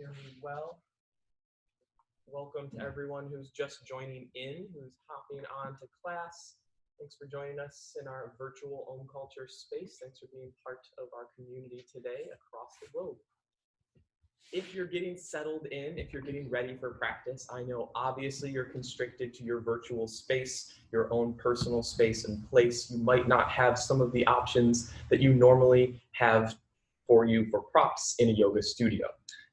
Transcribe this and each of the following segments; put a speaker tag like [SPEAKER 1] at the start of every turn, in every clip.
[SPEAKER 1] hear me well? Welcome to everyone who's just joining in, who's hopping on to class. Thanks for joining us in our virtual Om Culture space. Thanks for being part of our community today across the globe. If you're getting settled in, if you're getting ready for practice, I know obviously you're constricted to your virtual space, your own personal space and place. You might not have some of the options that you normally have for you for props in a yoga studio.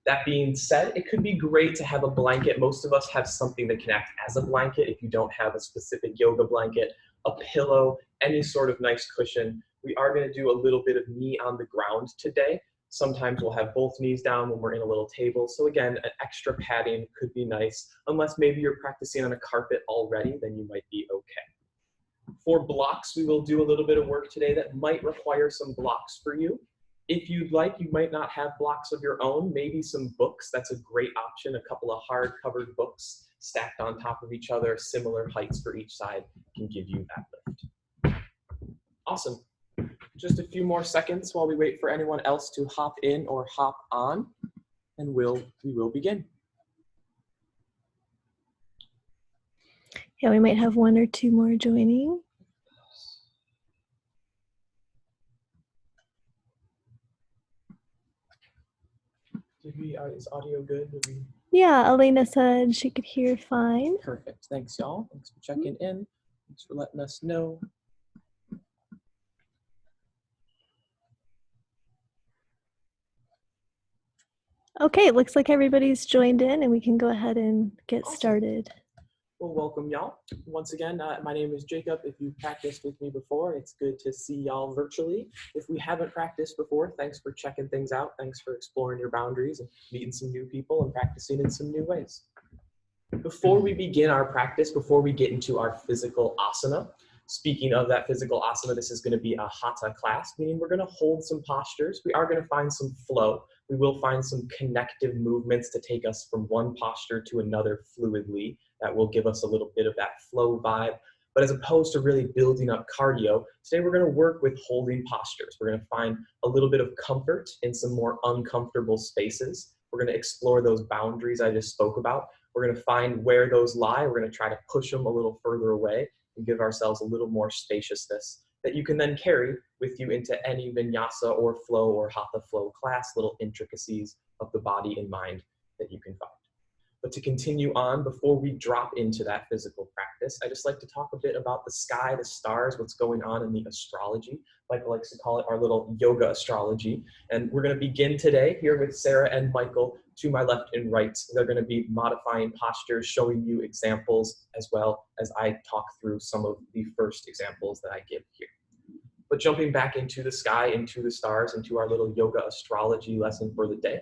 [SPEAKER 1] That being said, it could be great to have a blanket. Most of us have something that can act as a blanket if you don't have a specific yoga blanket, a pillow, any sort of nice cushion. We are going to do a little bit of knee on the ground today. Sometimes we'll have both knees down when we're in a little table. So again, an extra padding could be nice. Unless maybe you're practicing on a carpet already, then you might be okay. For blocks, we will do a little bit of work today that might require some blocks for you. If you'd like, you might not have blocks of your own, maybe some books. That's a great option. A couple of hard-covered books stacked on top of each other, similar heights for each side, can give you that lift. Awesome. Just a few more seconds while we wait for anyone else to hop in or hop on, and we will begin.
[SPEAKER 2] Yeah, we might have one or two more joining.
[SPEAKER 1] Is audio good?
[SPEAKER 2] Yeah, Elena said she could hear fine.
[SPEAKER 1] Perfect. Thanks, y'all. Thanks for checking in. Thanks for letting us know.
[SPEAKER 2] Okay, it looks like everybody's joined in and we can go ahead and get
[SPEAKER 1] Awesome.
[SPEAKER 2] started.
[SPEAKER 1] Well, welcome y'all. Once again, my name is Jacob. If you've practiced with me before, it's good to see y'all virtually. If we haven't practiced before, thanks for checking things out. Thanks for exploring your boundaries and meeting some new people and practicing in some new ways. Before we begin our practice, before we get into our physical asana, speaking of that physical asana, this is going to be a Hatha class, meaning we're going to hold some postures. We are going to find some flow. We will find some connective movements to take us from one posture to another fluidly. That will give us a little bit of that flow vibe. But as opposed to really building up cardio, today we're going to work with holding postures. We're going to find a little bit of comfort in some more uncomfortable spaces. We're going to explore those boundaries I just spoke about. We're going to find where those lie. We're going to try to push them a little further away and give ourselves a little more spaciousness that you can then carry with you into any vinyasa or flow or hatha flow class, little intricacies of the body and mind that you can find. But to continue on, before we drop into that physical practice, I just like to talk a bit about the sky, the stars, what's going on in the astrology. Michael likes to call it our little yoga astrology. And we're going to begin today here with Sarah and Michael to my left and right. They're going to be modifying postures, showing you examples, as well as I talk through some of the first examples that I give here. But jumping back into the sky, into the stars, into our little yoga astrology lesson for the day.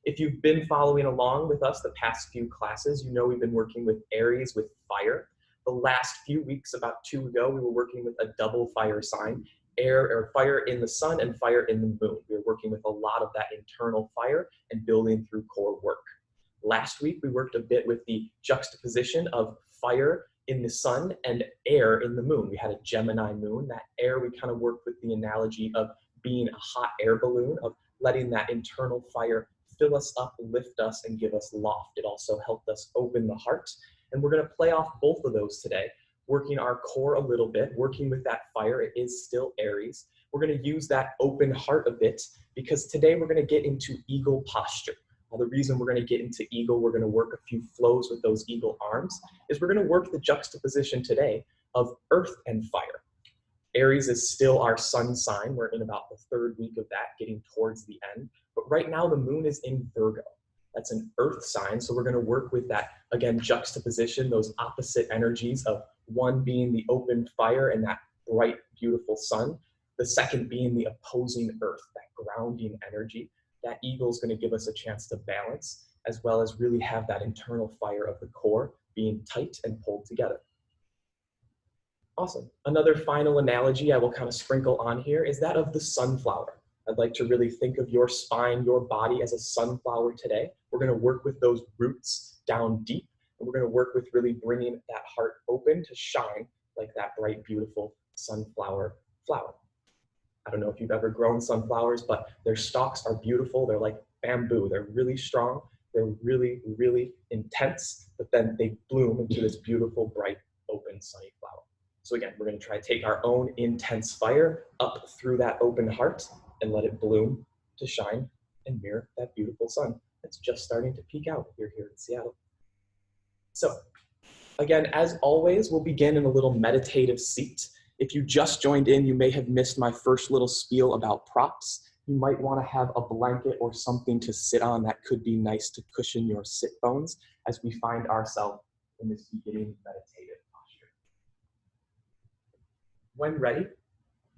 [SPEAKER 1] If you've been following along with us the past few classes, you know we've been working with Aries with fire. The last few weeks, about 2 ago, we were working with a double fire sign, air or fire in the sun and fire in the moon. We were working with a lot of that internal fire and building through core work. Last week, we worked a bit with the juxtaposition of fire in the sun and air in the moon. We had a Gemini moon. That air, we kind of worked with the analogy of being a hot air balloon, of letting that internal fire fill us up, lift us, and give us loft. It also helped us open the heart. And we're going to play off both of those today, working our core a little bit, working with that fire. It is still Aries. We're going to use that open heart a bit because today we're going to get into eagle posture. Now, the reason we're going to get into eagle, we're going to work a few flows with those eagle arms, is we're going to work the juxtaposition today of earth and fire. Aries is still our sun sign. We're in about the 3rd week of that, getting towards the end. But right now the moon is in Virgo. That's an earth sign. So we're going to work with that, again, juxtaposition, those opposite energies of one being the open fire and that bright, beautiful sun. The second being the opposing earth, that grounding energy. That eagle is going to give us a chance to balance, as well as really have that internal fire of the core being tight and pulled together. Awesome. Another final analogy I will kind of sprinkle on here is that of the sunflower. I'd like to really think of your spine, your body as a sunflower today. We're going to work with those roots down deep, and we're going to work with really bringing that heart open to shine like that bright, beautiful sunflower flower. I don't know if you've ever grown sunflowers, but their stalks are beautiful. They're like bamboo. They're really strong. They're really, really intense, but then they bloom into this beautiful, bright, open, sunny flower. So again, we're going to try to take our own intense fire up through that open heart and let it bloom to shine and mirror that beautiful sun that's just starting to peek out here in Seattle. So again, as always, we'll begin in a little meditative seat. If you just joined in, you may have missed my first little spiel about props. You might want to have a blanket or something to sit on that could be nice to cushion your sit bones as we find ourselves in this beginning meditative posture. When ready,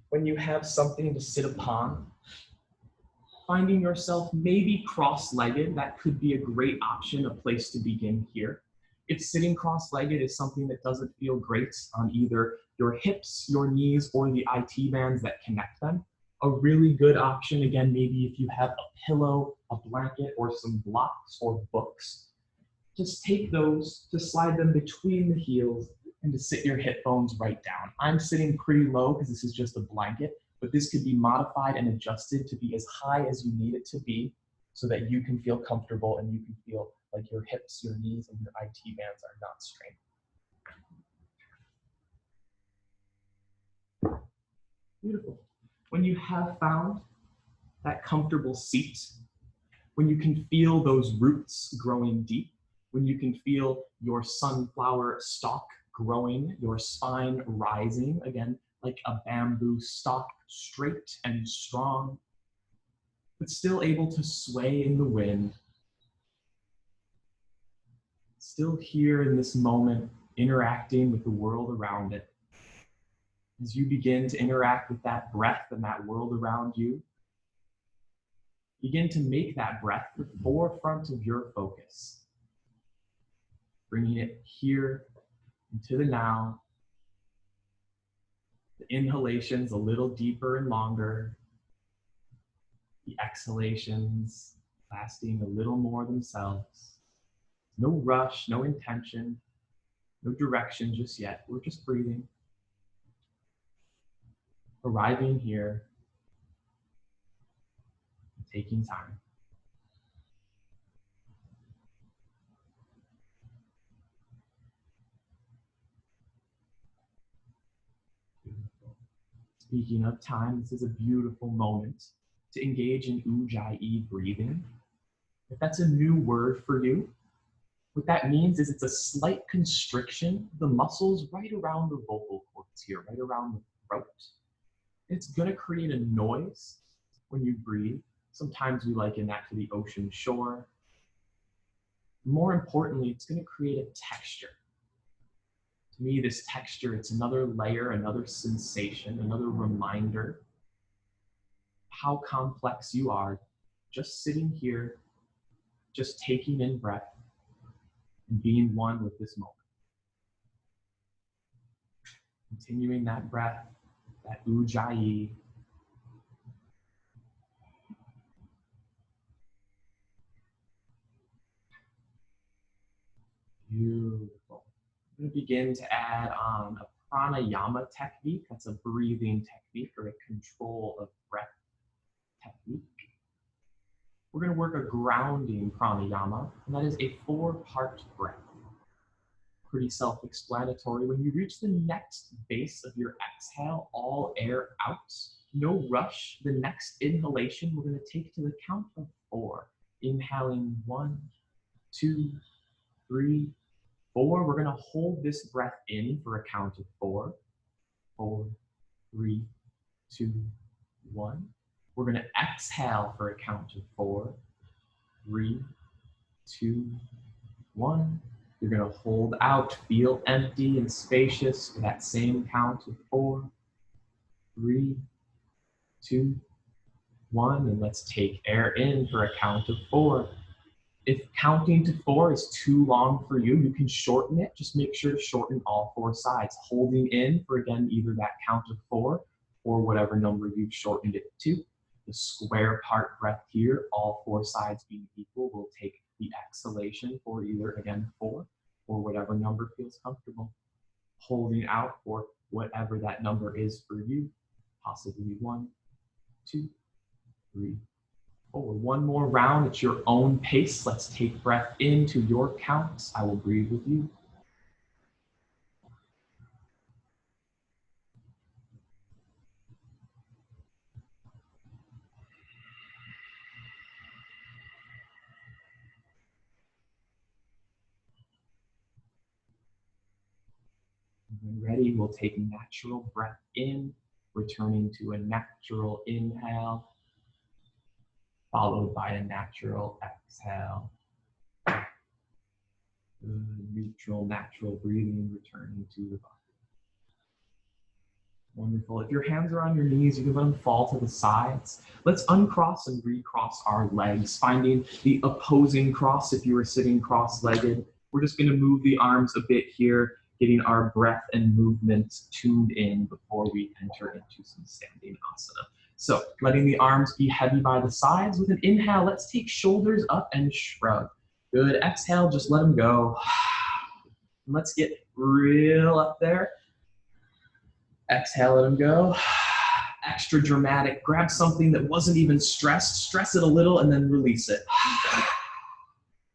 [SPEAKER 1] when you have something to sit upon, finding yourself maybe cross-legged, that could be a great option, a place to begin here. If sitting cross-legged is something that doesn't feel great on either your hips, your knees, or the IT bands that connect them, a really good option, again, maybe if you have a pillow, a blanket, or some blocks or books, just take those to slide them between the heels and to sit your hip bones right down. I'm sitting pretty low because this is just a blanket, but this could be modified and adjusted to be as high as you need it to be so that you can feel comfortable and you can feel like your hips, your knees, and your IT bands are not strained. Beautiful. When you have found that comfortable seat, when you can feel those roots growing deep, when you can feel your sunflower stalk growing, your spine rising, again, like a bamboo stalk, straight and strong, but still able to sway in the wind, still here in this moment, interacting with the world around it. As you begin to interact with that breath and that world around you, begin to make that breath the forefront of your focus, bringing it here into the now. The inhalations a little deeper and longer, the exhalations lasting a little more themselves. No rush, no intention, no direction just yet. We're just breathing, arriving here, taking time. Beautiful. Speaking of time, this is a beautiful moment to engage in Ujjayi breathing. If that's a new word for you, what that means is it's a slight constriction of the muscles right around the vocal cords here, right around the throat. It's going to create a noise when you breathe. Sometimes we liken that to the ocean shore. More importantly, it's going to create a texture. To me, this texture, it's another layer, another sensation, another reminder how complex you are just sitting here, just taking in breath and being one with this moment. Continuing that breath, that Ujjayi. Beautiful. I'm going to begin to add on a pranayama technique. That's a breathing technique or a control of breath technique. We're going to work a grounding pranayama, and that is a 4-part breath. Pretty self-explanatory. When you reach the next base of your exhale, all air out, no rush. The next inhalation we're going to take to the count of 4. Inhaling 1, 2, 3, 4. We're going to hold this breath in for a count of 4. 4, 3, 2, 1. We're going to exhale for a count of 4. 3, 2, 1. You're going to hold out, feel empty and spacious for that same count of 4, 3, 2, 1. And let's take air in for a count of 4. If counting to 4 is too long for you, you can shorten it. Just make sure to shorten all 4 sides. Holding in for, again, either that count of 4 or whatever number you've shortened it to. The square part breath here, all 4 sides being equal, will take the exhalation for either, again, 4 or whatever number feels comfortable. Holding out for whatever that number is for you, possibly 1, 2, 3, Forward. One more round at your own pace. Let's take breath into your counts. I will breathe with you. When ready, we'll take natural breath in, returning to a natural inhale, followed by a natural exhale. Good, neutral, natural breathing, returning to the body. Wonderful. If your hands are on your knees, you can let them fall to the sides. Let's uncross and recross our legs, finding the opposing cross if you are sitting cross-legged. We're just going to move the arms a bit here, getting our breath and movement tuned in before we enter into some standing asana. So letting the arms be heavy by the sides. With an inhale, let's take shoulders up and shrug. Good. Exhale, just let them go. Let's get real up there. Exhale, let them go. Extra dramatic. Grab something that wasn't even stressed. Stress it a little and then release it.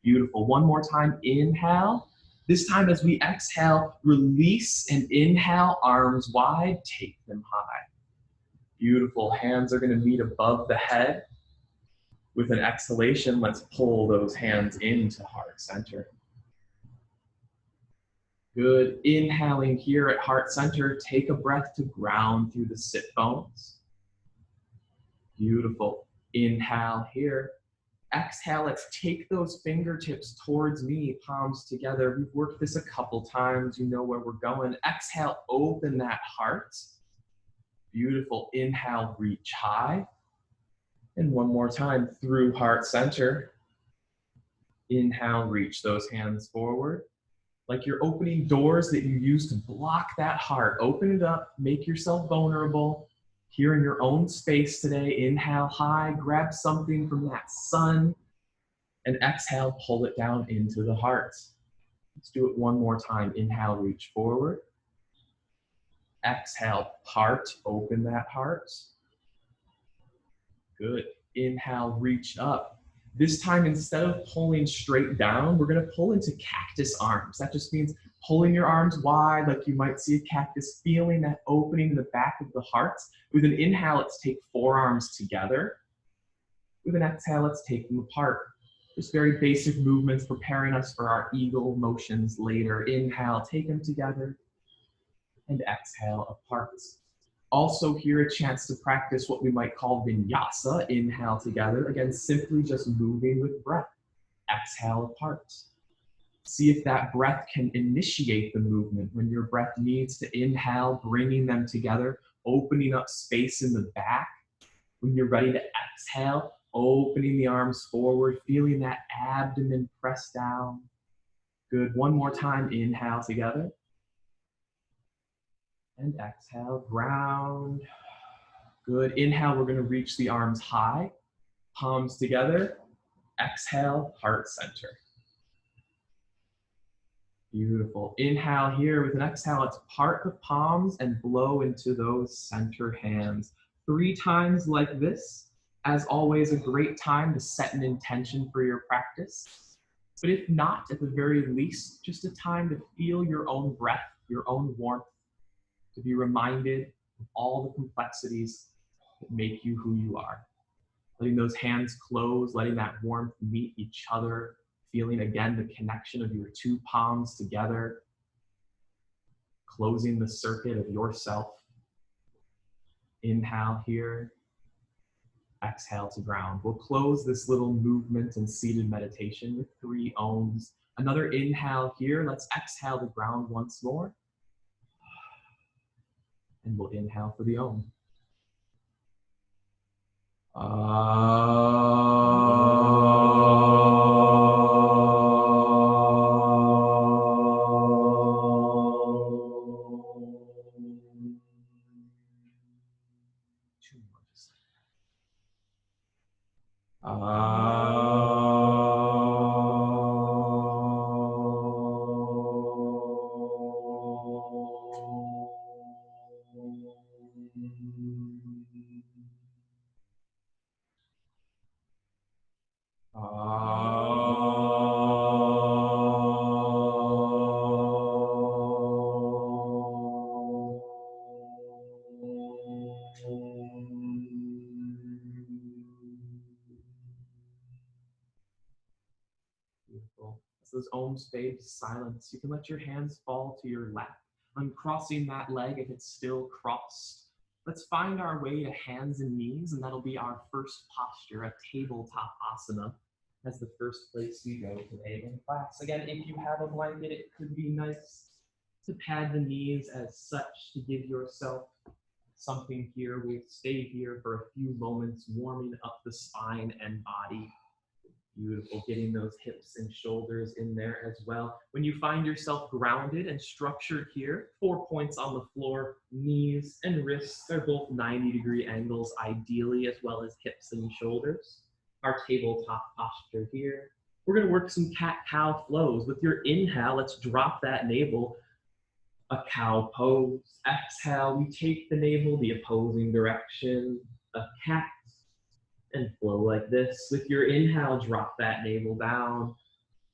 [SPEAKER 1] Beautiful. One more time. Inhale. This time as we exhale, release and inhale, arms wide, take them high. Beautiful. Hands are going to meet above the head. With an exhalation, let's pull those hands into heart center. Good. Inhaling here at heart center, take a breath to ground through the sit bones. Beautiful. Inhale here. Exhale, let's take those fingertips towards me, palms together. We've worked this a couple times. You know where we're going. Exhale, open that heart. Beautiful. Inhale, reach high. And one more time through heart center. Inhale, reach those hands forward. Like you're opening doors that you use to block that heart. Open it up, make yourself vulnerable. Here in your own space today, inhale high, grab something from that sun, and exhale, pull it down into the heart. Let's do it one more time. Inhale, reach forward. Exhale, part, open that heart. Good. Inhale, reach up. This time, instead of pulling straight down, we're going to pull into cactus arms. That just means pulling your arms wide like you might see a cactus, feeling that opening in the back of the heart. With an inhale, let's take forearms together. With an exhale, let's take them apart. Just very basic movements preparing us for our eagle motions later. Inhale, take them together, and exhale, apart. Also here, a chance to practice what we might call vinyasa. Inhale together. Again, simply just moving with breath. Exhale apart. See if that breath can initiate the movement. When your breath needs to inhale, bringing them together, opening up space in the back. When you're ready to exhale, opening the arms forward, feeling that abdomen press down. Good. One more time. Inhale together. And exhale, ground. Good. Inhale, we're going to reach the arms high, palms together. Exhale, heart center. Beautiful. Inhale here. With an exhale, let's part the palms and blow into those center hands. 3 times like this. As always, a great time to set an intention for your practice. But if not, at the very least, just a time to feel your own breath, your own warmth, to be reminded of all the complexities that make you who you are. Letting those hands close, letting that warmth meet each other, feeling again the connection of your 2 palms together, closing the circuit of yourself. Inhale here, exhale to ground. We'll close this little movement and seated meditation with 3 ohms. Another inhale here, let's exhale to ground once more. And we'll inhale for the Om. Wonderful. As those ohms fade to silence, you can let your hands fall to your lap, uncrossing that leg if it's still crossed. Let's find our way to hands and knees, and that'll be our first posture, a tabletop asana, as the first place we go today in class. Again, if you have a blanket, it could be nice to pad the knees as such to give yourself something here. We'll stay here for a few moments, warming up the spine and body. Beautiful, getting those hips and shoulders in there as well. When you find yourself grounded and structured here, 4 points on the floor, knees and wrists, they're both 90-degree angles ideally, as well as hips and shoulders. Our tabletop posture here. We're gonna work some cat-cow flows. With your inhale, let's drop that navel, a cow pose. Exhale, we take the navel the opposing direction, a cat, and flow like this. With your inhale, drop that navel down,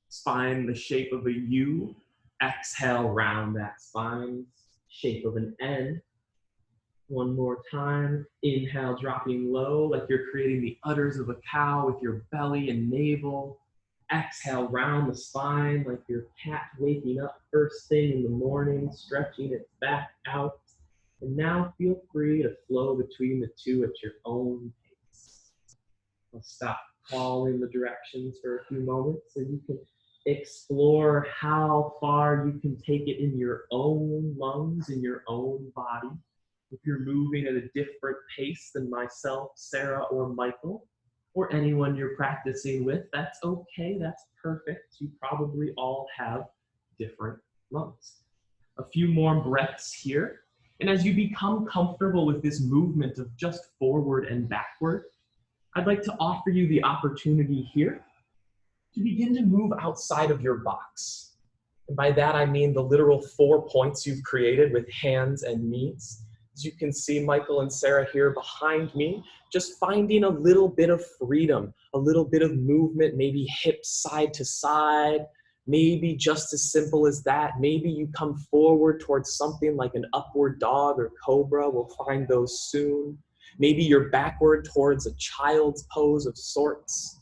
[SPEAKER 1] spine the shape of a U. Exhale, round that spine, shape of an N. One more time. Inhale, dropping low, like you're creating the udders of a cow with your belly and navel. Exhale, round the spine like your cat waking up first thing in the morning, stretching its back out. And now feel free to flow between the two at your own pace. I'll stop calling the directions for a few moments so you can explore how far you can take it in your own lungs, in your own body. If you're moving at a different pace than myself, Sarah, or Michael, or anyone you're practicing with, that's okay, that's perfect. You probably all have different lungs. A few more breaths here. And as you become comfortable with this movement of just forward and backward, I'd like to offer you the opportunity here to begin to move outside of your box. And by that, I mean the literal 4 points you've created with hands and knees. As you can see, Michael and Sarah here behind me, just finding a little bit of freedom, a little bit of movement, maybe hips side to side, maybe just as simple as that. Maybe you come forward towards something like an upward dog or cobra. We'll find those soon. Maybe you're backward towards a child's pose of sorts.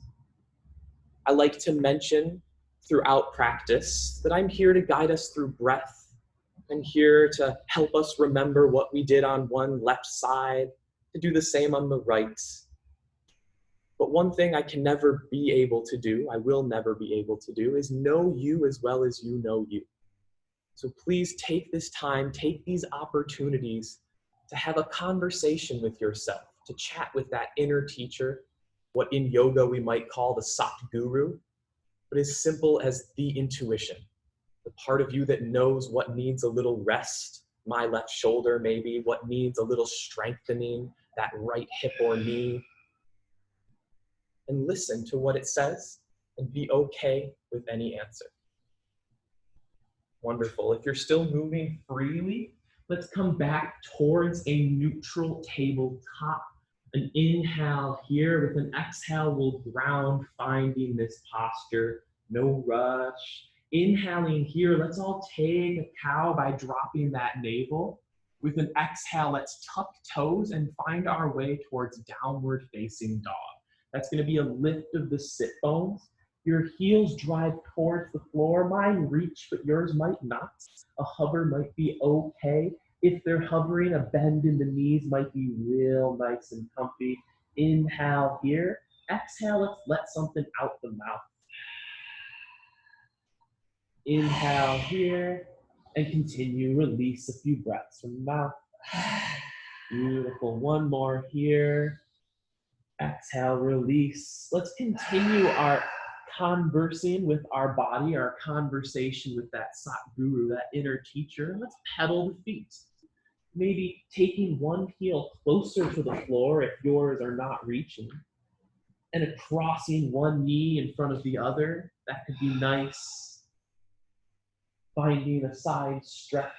[SPEAKER 1] I like to mention throughout practice that I'm here to guide us through breath. I'm here to help us remember what we did on one left side, to do the same on the right. But one thing I can never be able to do, I will never be able to do, is know you as well as you know you. So please take this time, take these opportunities to have a conversation with yourself, to chat with that inner teacher, what in yoga we might call the Satguru, but as simple as the intuition. The part of you that knows what needs a little rest, my left shoulder maybe, what needs a little strengthening, that right hip or knee. And listen to what it says and be okay with any answer. Wonderful. If you're still moving freely, let's come back towards a neutral tabletop. An inhale here with an exhale, we'll ground, finding this posture, no rush. Inhaling here, let's all take a cow by dropping that navel. With an exhale, let's tuck toes and find our way towards downward facing dog. That's going to be a lift of the sit bones. Your heels drive towards the floor. Mine reach, but yours might not. A hover might be okay. If they're hovering, a bend in the knees might be real nice and comfy. Inhale here. Exhale, let's let something out the mouth. Inhale here, and continue, release a few breaths from the mouth. Beautiful, one more here. Exhale, release. Let's continue our conversing with our body, our conversation with that Satguru, that inner teacher. Let's pedal the feet. Maybe taking one heel closer to the floor if yours are not reaching, and crossing one knee in front of the other. That could be nice. Finding a side stretch.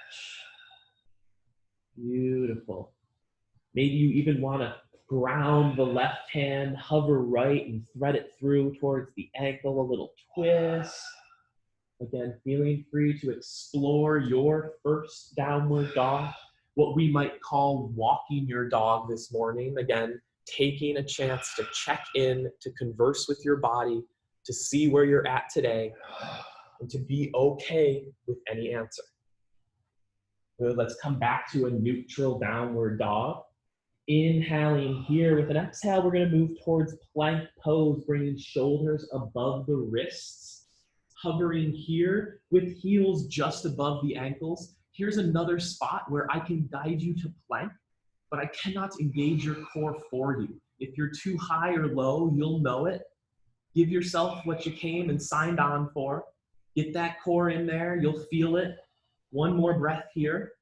[SPEAKER 1] Beautiful. Maybe you even want to ground the left hand, hover right, and thread it through towards the ankle, a little twist. Again, feeling free to explore your first downward dog, what we might call walking your dog this morning. Again, taking a chance to check in, to converse with your body, to see where you're at today, and to be okay with any answer. Good, let's come back to a neutral downward dog. Inhaling here with an exhale, we're gonna move towards plank pose, bringing shoulders above the wrists. Hovering here with heels just above the ankles. Here's another spot where I can guide you to plank, but I cannot engage your core for you. If you're too high or low, you'll know it. Give yourself what you came and signed on for. Get that core in there, you'll feel it. One more breath here.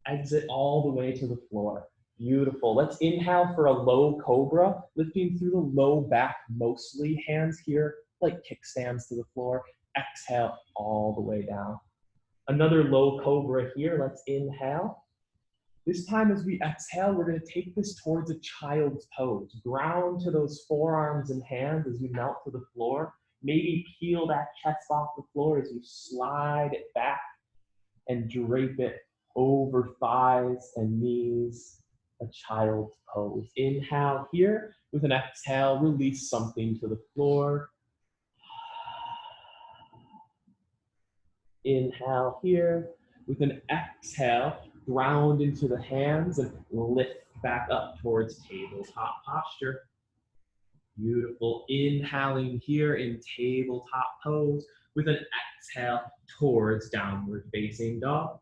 [SPEAKER 1] Exit all the way to the floor. Beautiful. Let's inhale for a low cobra, lifting through the low back mostly. Hands here like kickstands to the floor. Exhale all the way down. Another low cobra here. Let's inhale. This time as we exhale, we're going to take this towards a child's pose. Ground to those forearms and hands as you melt to the floor. Maybe peel that chest off the floor as you slide it back and drape it over thighs and knees. A child's pose. Inhale here. With an exhale, release something to the floor. Inhale here. With an exhale, ground into the hands and lift back up towards tabletop posture. Beautiful. Inhaling here in tabletop pose. With an exhale towards downward facing dog.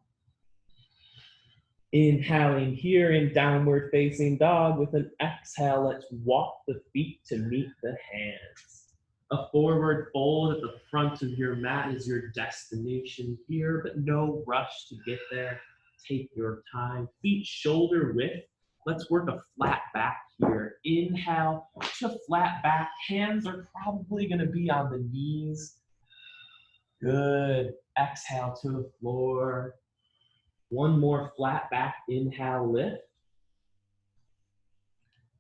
[SPEAKER 1] Inhaling here in downward facing dog. With an exhale, let's walk the feet to meet the hands. A forward fold at the front of your mat is your destination here, but no rush to get there. Take your time. Feet shoulder width. Let's work a flat back here. Inhale to flat back. Hands are probably going to be on the knees. Good. Exhale to the floor. One more flat back. Inhale, lift.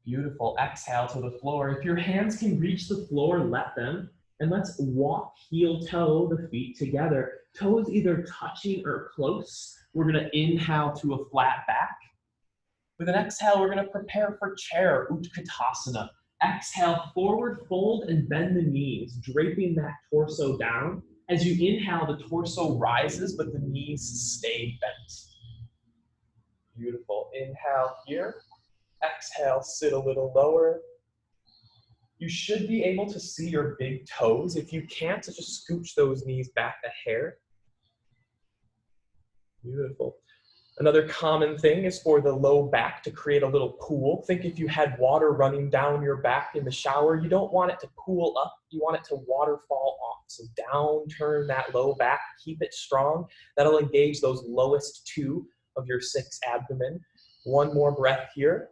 [SPEAKER 1] Beautiful. Exhale to the floor. If your hands can reach the floor, let them. And let's walk heel toe the feet together. Toes either touching or close. We're going to inhale to a flat back. With an exhale, we're going to prepare for chair, Utkatasana. Exhale, forward fold and bend the knees, draping that torso down. As you inhale, the torso rises, but the knees stay bent. Beautiful. Inhale here. Exhale, sit a little lower. You should be able to see your big toes. If you can't, just scooch those knees back a hair. Beautiful. Another common thing is for the low back to create a little pool. Think if you had water running down your back in the shower, you don't want it to pool up, you want it to waterfall off. So down, turn that low back, keep it strong. That'll engage those lowest two of your 6 abdomen. One more breath here.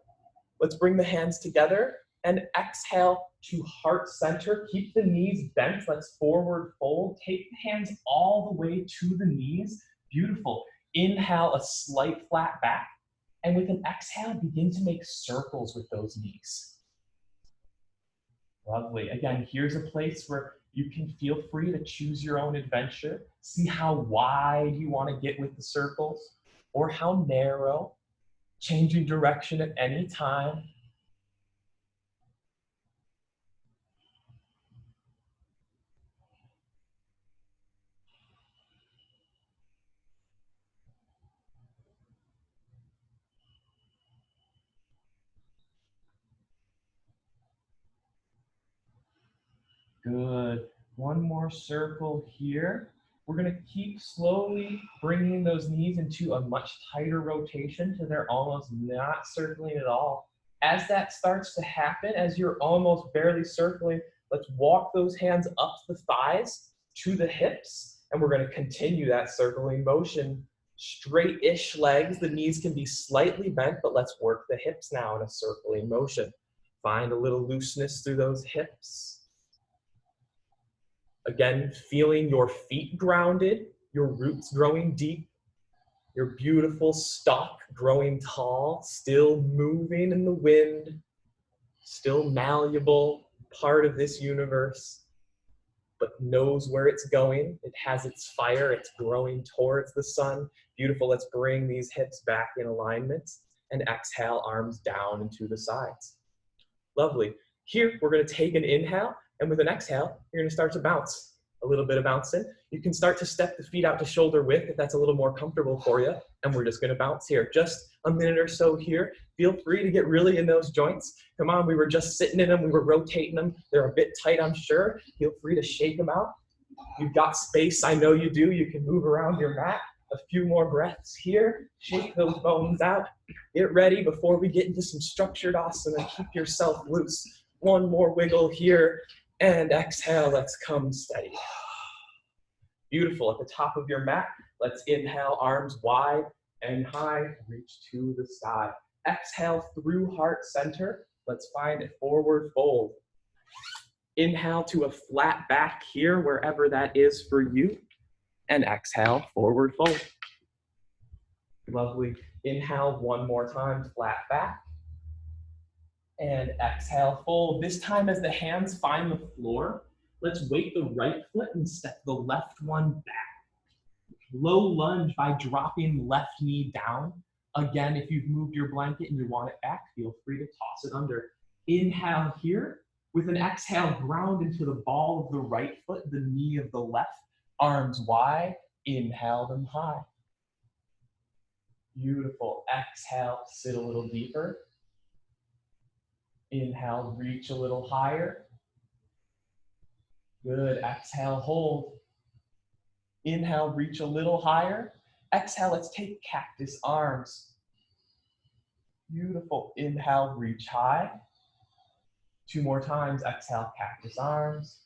[SPEAKER 1] Let's bring the hands together and exhale to heart center. Keep the knees bent. Let's forward fold. Take the hands all the way to the knees. Beautiful. Inhale, a slight flat back. And with an exhale, begin to make circles with those knees. Lovely. Again, here's a place where you can feel free to choose your own adventure. See how wide you want to get with the circles or how narrow. Changing direction at any time. Good. One more circle here. We're going to keep slowly bringing those knees into a much tighter rotation till they're almost not circling at all. As that starts to happen, as you're almost barely circling, let's walk those hands up the thighs to the hips, and we're going to continue that circling motion. Straight-ish legs, the knees can be slightly bent, but let's work the hips now in a circling motion. Find a little looseness through those hips. Again, feeling your feet grounded, your roots growing deep, your beautiful stalk growing tall, still moving in the wind, still malleable, part of this universe, but knows where it's going. It has its fire, it's growing towards the sun. Beautiful, let's bring these hips back in alignment and exhale, arms down and to the sides. Lovely. Here, we're going to take an inhale And with an exhale, you're gonna start to bounce. A little bit of bouncing. You can start to step the feet out to shoulder width if that's a little more comfortable for you. And we're just gonna bounce here. Just a minute or so here. Feel free to get really in those joints. Come on, we were just sitting in them, we were rotating them. They're a bit tight, I'm sure. Feel free to shake them out. You've got space, I know you do. You can move around your mat. A few more breaths here. Shake those bones out. Get ready before we get into some structured asana. Keep yourself loose. One more wiggle here. And exhale, let's come steady. Beautiful. At the top of your mat, let's inhale, arms wide and high, reach to the sky. Exhale through heart center. Let's find a forward fold. Inhale to a flat back here, wherever that is for you. And exhale, forward fold. Lovely. Inhale one more time, flat back. And exhale, fold. This time as the hands find the floor, let's weight the right foot and step the left one back. Low lunge by dropping left knee down. Again, if you've moved your blanket and you want it back, feel free to toss it under. Inhale here. With an exhale, ground into the ball of the right foot, the knee of the left. Arms wide. Inhale them high. Beautiful. Exhale, sit a little deeper. Inhale, reach a little higher. Good. Exhale, hold. Inhale, reach a little higher. Exhale, let's take cactus arms. Beautiful. Inhale, reach high. Two more times. Exhale, cactus arms.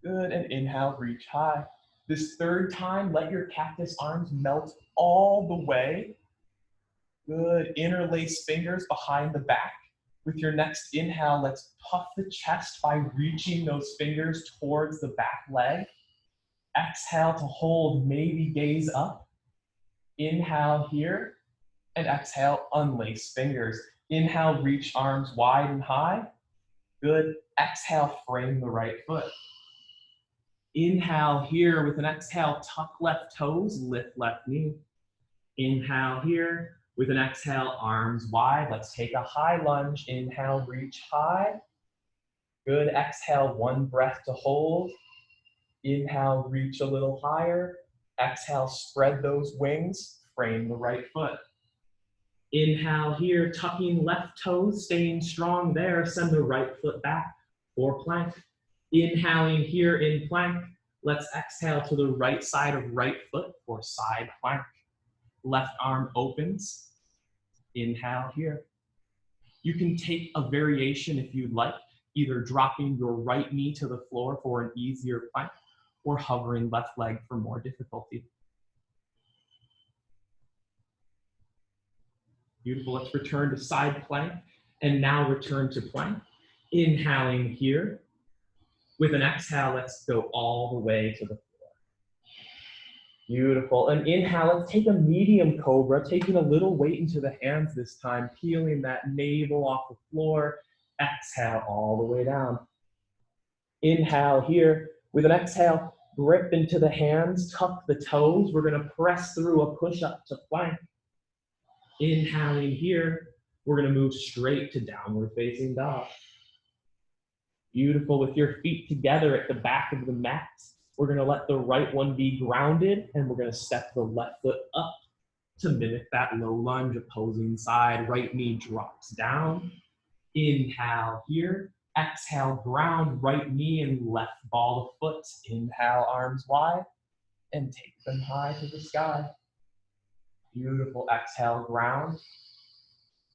[SPEAKER 1] Good. And inhale, reach high. This third time, let your cactus arms melt all the way. Good. Interlace fingers behind the back. With your next inhale, let's puff the chest by reaching those fingers towards the back leg. Exhale to hold, maybe gaze up. Inhale here, and exhale, unlace fingers. Inhale, reach arms wide and high. Good. Exhale, frame the right foot. Inhale here, with an exhale, tuck left toes, lift left knee. Inhale here. With an exhale, arms wide. Let's take a high lunge. Inhale, reach high. Good. Exhale, one breath to hold. Inhale, reach a little higher. Exhale, spread those wings. Frame the right foot. Inhale here, tucking left toes, staying strong there. Send the right foot back for plank. Inhaling here in plank. Let's exhale to the right side of right foot for side plank. Left arm opens. Inhale here. You can take a variation if you'd like, either dropping your right knee to the floor for an easier plank or hovering left leg for more difficulty. Beautiful. Let's return to side plank and now return to plank. Inhaling here. With an exhale, let's go all the way to the floor. Beautiful. And inhale, let's take a medium cobra, taking a little weight into the hands this time, peeling that navel off the floor. Exhale all the way down. Inhale here. With an exhale, grip into the hands, tuck the toes. We're going to press through a push-up to plank. Inhaling here. We're going to move straight to downward facing dog. Beautiful. With your feet together at the back of the mat. We're going to let the right one be grounded, and we're going to step the left foot up to mimic that low lunge, opposing side. Right knee drops down. Inhale here. Exhale, ground right knee and left ball of foot. Inhale, arms wide, and take them high to the sky. Beautiful. Exhale, ground.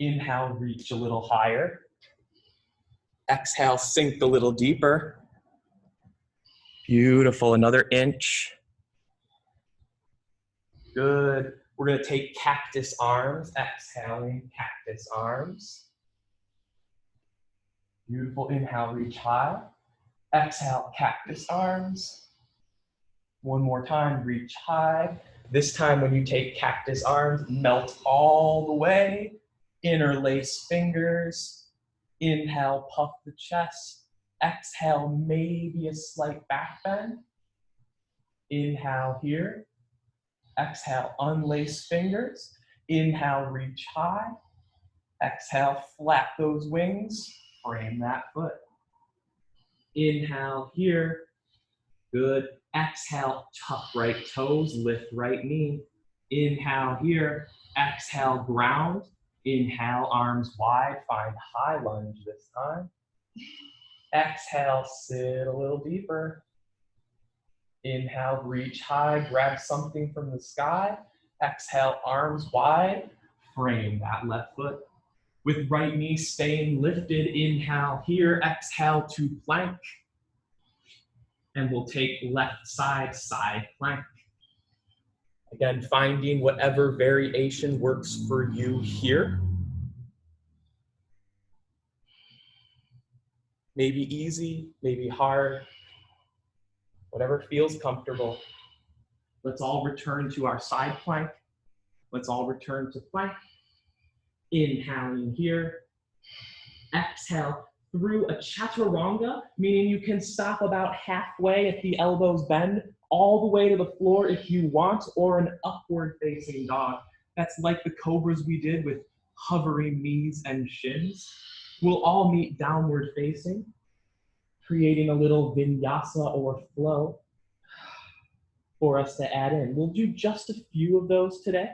[SPEAKER 1] Inhale, reach a little higher. Exhale, sink a little deeper. Beautiful. Another inch. Good. We're going to take cactus arms. Exhaling, cactus arms. Beautiful. Inhale, reach high. Exhale, cactus arms. One more time, reach high. This time when you take cactus arms, melt all the way. Interlace fingers. Inhale, puff the chest. Exhale, maybe a slight back bend. Inhale here. Exhale, unlace fingers. Inhale, reach high. Exhale, flap those wings. Frame that foot. Inhale here. Good. Exhale, tuck right toes, lift right knee. Inhale here. Exhale, ground. Inhale, arms wide. Find high lunge this time. Exhale, sit a little deeper. Inhale, reach high, grab something from the sky. Exhale, arms wide. Frame that left foot. With right knee staying lifted, inhale here. Exhale to plank. And we'll take left side, side plank. Again, finding whatever variation works for you here. Maybe easy, maybe hard, whatever feels comfortable. Let's all return to our side plank. Let's all return to plank. Inhaling here. Exhale through a chaturanga, meaning you can stop about halfway if the elbows bend, all the way to the floor if you want, or an upward facing dog. That's like the cobras we did with hovering knees and shins. We'll all meet downward facing, creating a little vinyasa or flow for us to add in. We'll do just a few of those today,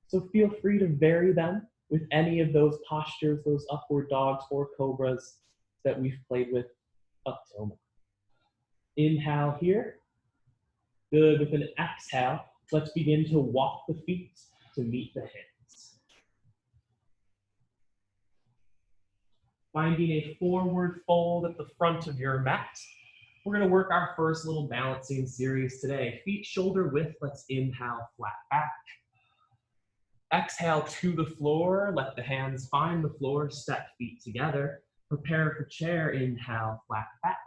[SPEAKER 1] so feel free to vary them with any of those postures, those upward dogs or cobras that we've played with up till now. Inhale here. Good. With an exhale, let's begin to walk the feet to meet the hands. Finding a forward fold at the front of your mat. We're going to work our first little balancing series today. Feet shoulder width. Let's inhale, flat back. Exhale to the floor. Let the hands find the floor. Step feet together. Prepare for chair. Inhale, flat back.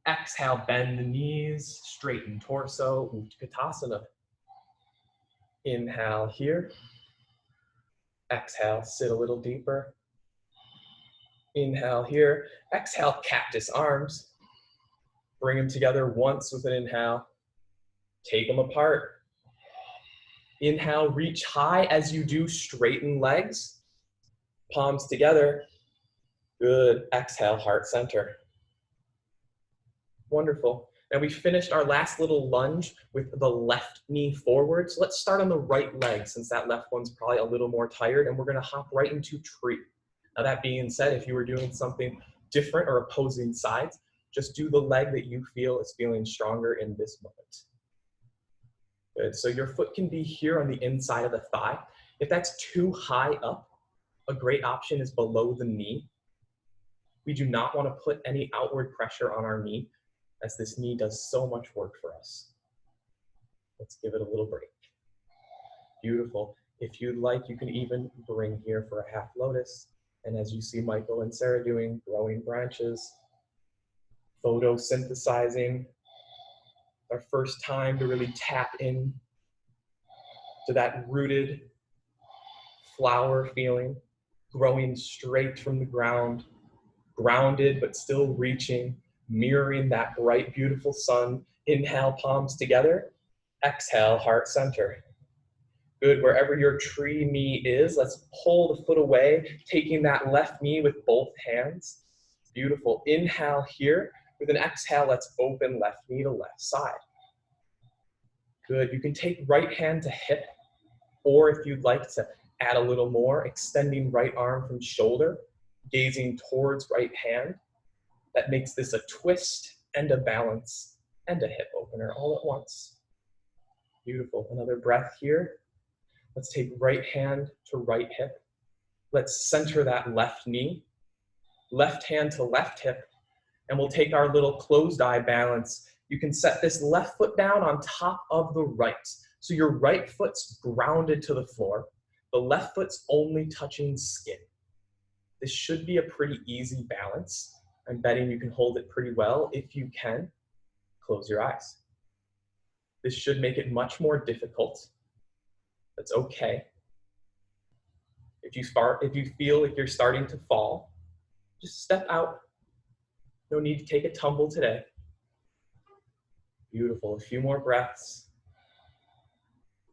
[SPEAKER 1] Exhale, bend the knees, straighten torso, Utkatasana. Inhale here. Exhale, sit a little deeper. Inhale here. Exhale, cactus arms. Bring them together once with an inhale. Take them apart. Inhale, reach high. As you do, straighten legs. Palms together. Good. Exhale, heart center. Wonderful. And we finished our last little lunge with the left knee forward. So let's start on the right leg, since that left one's probably a little more tired, and we're going to hop right into tree. Now, that being said, if you were doing something different or opposing sides, just do the leg that you feel is feeling stronger in this moment. Good. So your foot can be here on the inside of the thigh. If that's too high up, a great option is below the knee. We do not want to put any outward pressure on our knee, as this knee does so much work for us. Let's give it a little break. Beautiful. If you'd like, you can even bring here for a half lotus. And as you see Michael and Sarah doing, growing branches, photosynthesizing. Our first time to really tap in to that rooted flower feeling, growing straight from the ground, grounded but still reaching, mirroring that bright, beautiful sun. Inhale, palms together. Exhale, heart center. Good. Wherever your tree knee is, let's pull the foot away, taking that left knee with both hands. Beautiful. Inhale here. With an exhale, let's open left knee to left side. Good. You can take right hand to hip, or if you'd like to add a little more, extending right arm from shoulder, gazing towards right hand. That makes this a twist and a balance and a hip opener all at once. Beautiful. Another breath here. Let's take right hand to right hip. Let's center that left knee, left hand to left hip, and we'll take our little closed eye balance. You can set this left foot down on top of the right. So your right foot's grounded to the floor. The left foot's only touching skin. This should be a pretty easy balance. I'm betting you can hold it pretty well. If you can, close your eyes. This should make it much more difficult. That's okay. If you feel like you're starting to fall, just step out. No need to take a tumble today. Beautiful. A few more breaths.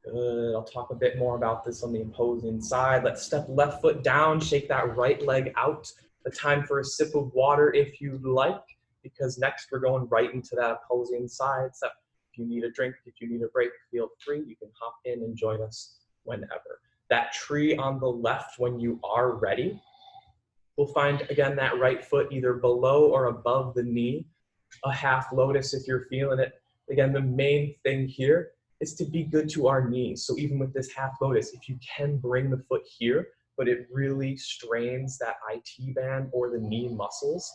[SPEAKER 1] Good. I'll talk a bit more about this on the opposing side. Let's step left foot down, shake that right leg out. A time for a sip of water if you'd like. because next we're going right into that opposing side. So if you need a drink, if you need a break, feel free. You can hop in and join us whenever. That tree on the left, when you are ready, we'll find, again, that right foot either below or above the knee, a half lotus if you're feeling it. Again, the main thing here is to be good to our knees. So even with this half lotus, if you can bring the foot here, but it really strains that IT band or the knee muscles,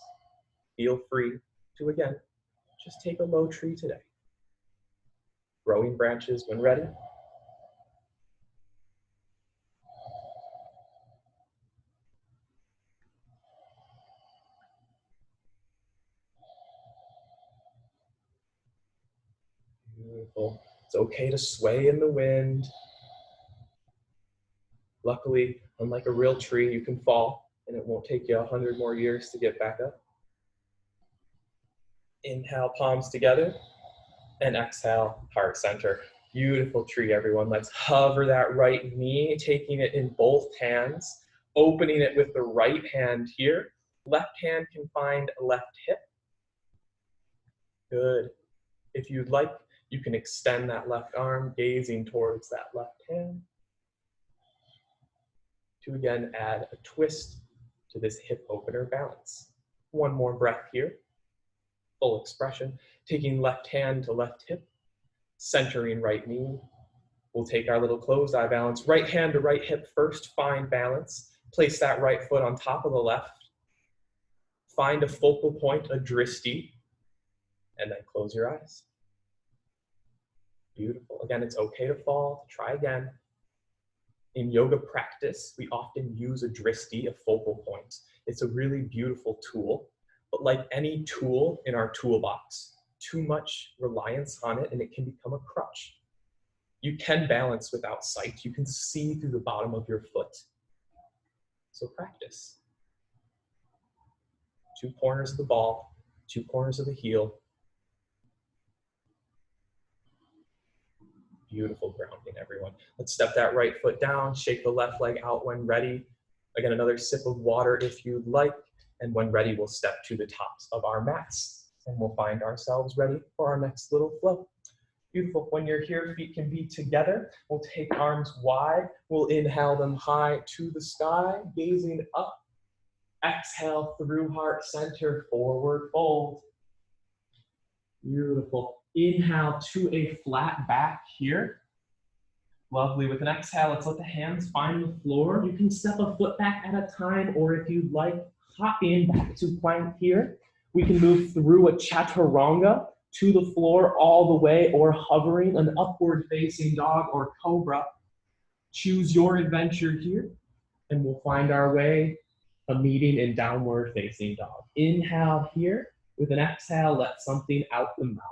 [SPEAKER 1] feel free to, again, just take a low tree today. Growing branches when ready. Beautiful. It's okay to sway in the wind. Luckily, unlike a real tree, you can fall and it won't take you 100 more years to get back up. Inhale, palms together, and exhale, heart center. Beautiful tree, everyone. Let's hover that right knee, taking it in both hands, opening it with the right hand here. Left hand can find left hip. Good. If you'd like, you can extend that left arm, gazing towards that left hand. To again add a twist to this hip opener balance. One more breath here. Full expression. Taking left hand to left hip, centering right knee. We'll take our little closed eye balance. Right hand to right hip first, find balance. Place that right foot on top of the left. Find a focal point, a dristi, and then close your eyes. Beautiful. Again, it's okay to fall. Try again. In yoga practice, we often use a dristi, a focal point. It's a really beautiful tool, but like any tool in our toolbox, too much reliance on it and it can become a crutch. You can balance without sight. You can see through the bottom of your foot. So practice. 2 corners of the ball, 2 corners of the heel. Beautiful grounding, everyone. Let's step that right foot down, shake the left leg out when ready. Again, another sip of water if you'd like. And when ready, we'll step to the tops of our mats and we'll find ourselves ready for our next little flow. Beautiful. When you're here, feet can be together. We'll take arms wide. We'll inhale them high to the sky, gazing up. Exhale through heart center, forward fold. Beautiful. Inhale to a flat back here. Lovely. With an exhale, let's let the hands find the floor. You can step a foot back at a time, or if you'd like, hop in back to plank here. We can move through a chaturanga to the floor all the way, or hovering an upward facing dog or cobra. Choose your adventure here, and we'll find our way a meeting in downward facing dog. Inhale here. With an exhale, let something out the mouth.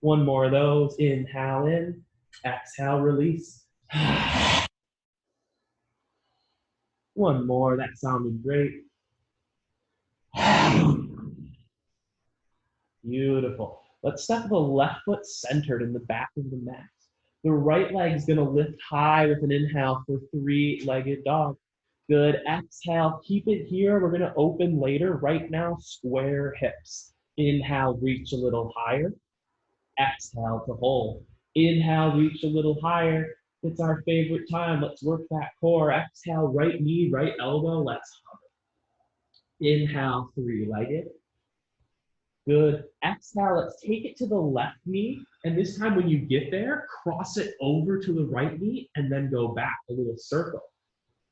[SPEAKER 1] One more of those. Inhale in, exhale, release. One more. That sounded great. Beautiful. Let's step the left foot centered in the back of the mat. The right leg's gonna lift high with an inhale for 3-legged dog. Good. Exhale, keep it here. We're gonna open later. Right now, square hips. Inhale, reach a little higher. Exhale to hold. Inhale, reach a little higher. It's our favorite time. Let's work that core. Exhale, right knee, right elbow. Let's hover. Inhale, 3-legged. Good. Exhale, let's take it to the left knee. And this time when you get there, cross it over to the right knee and then go back, a little circle.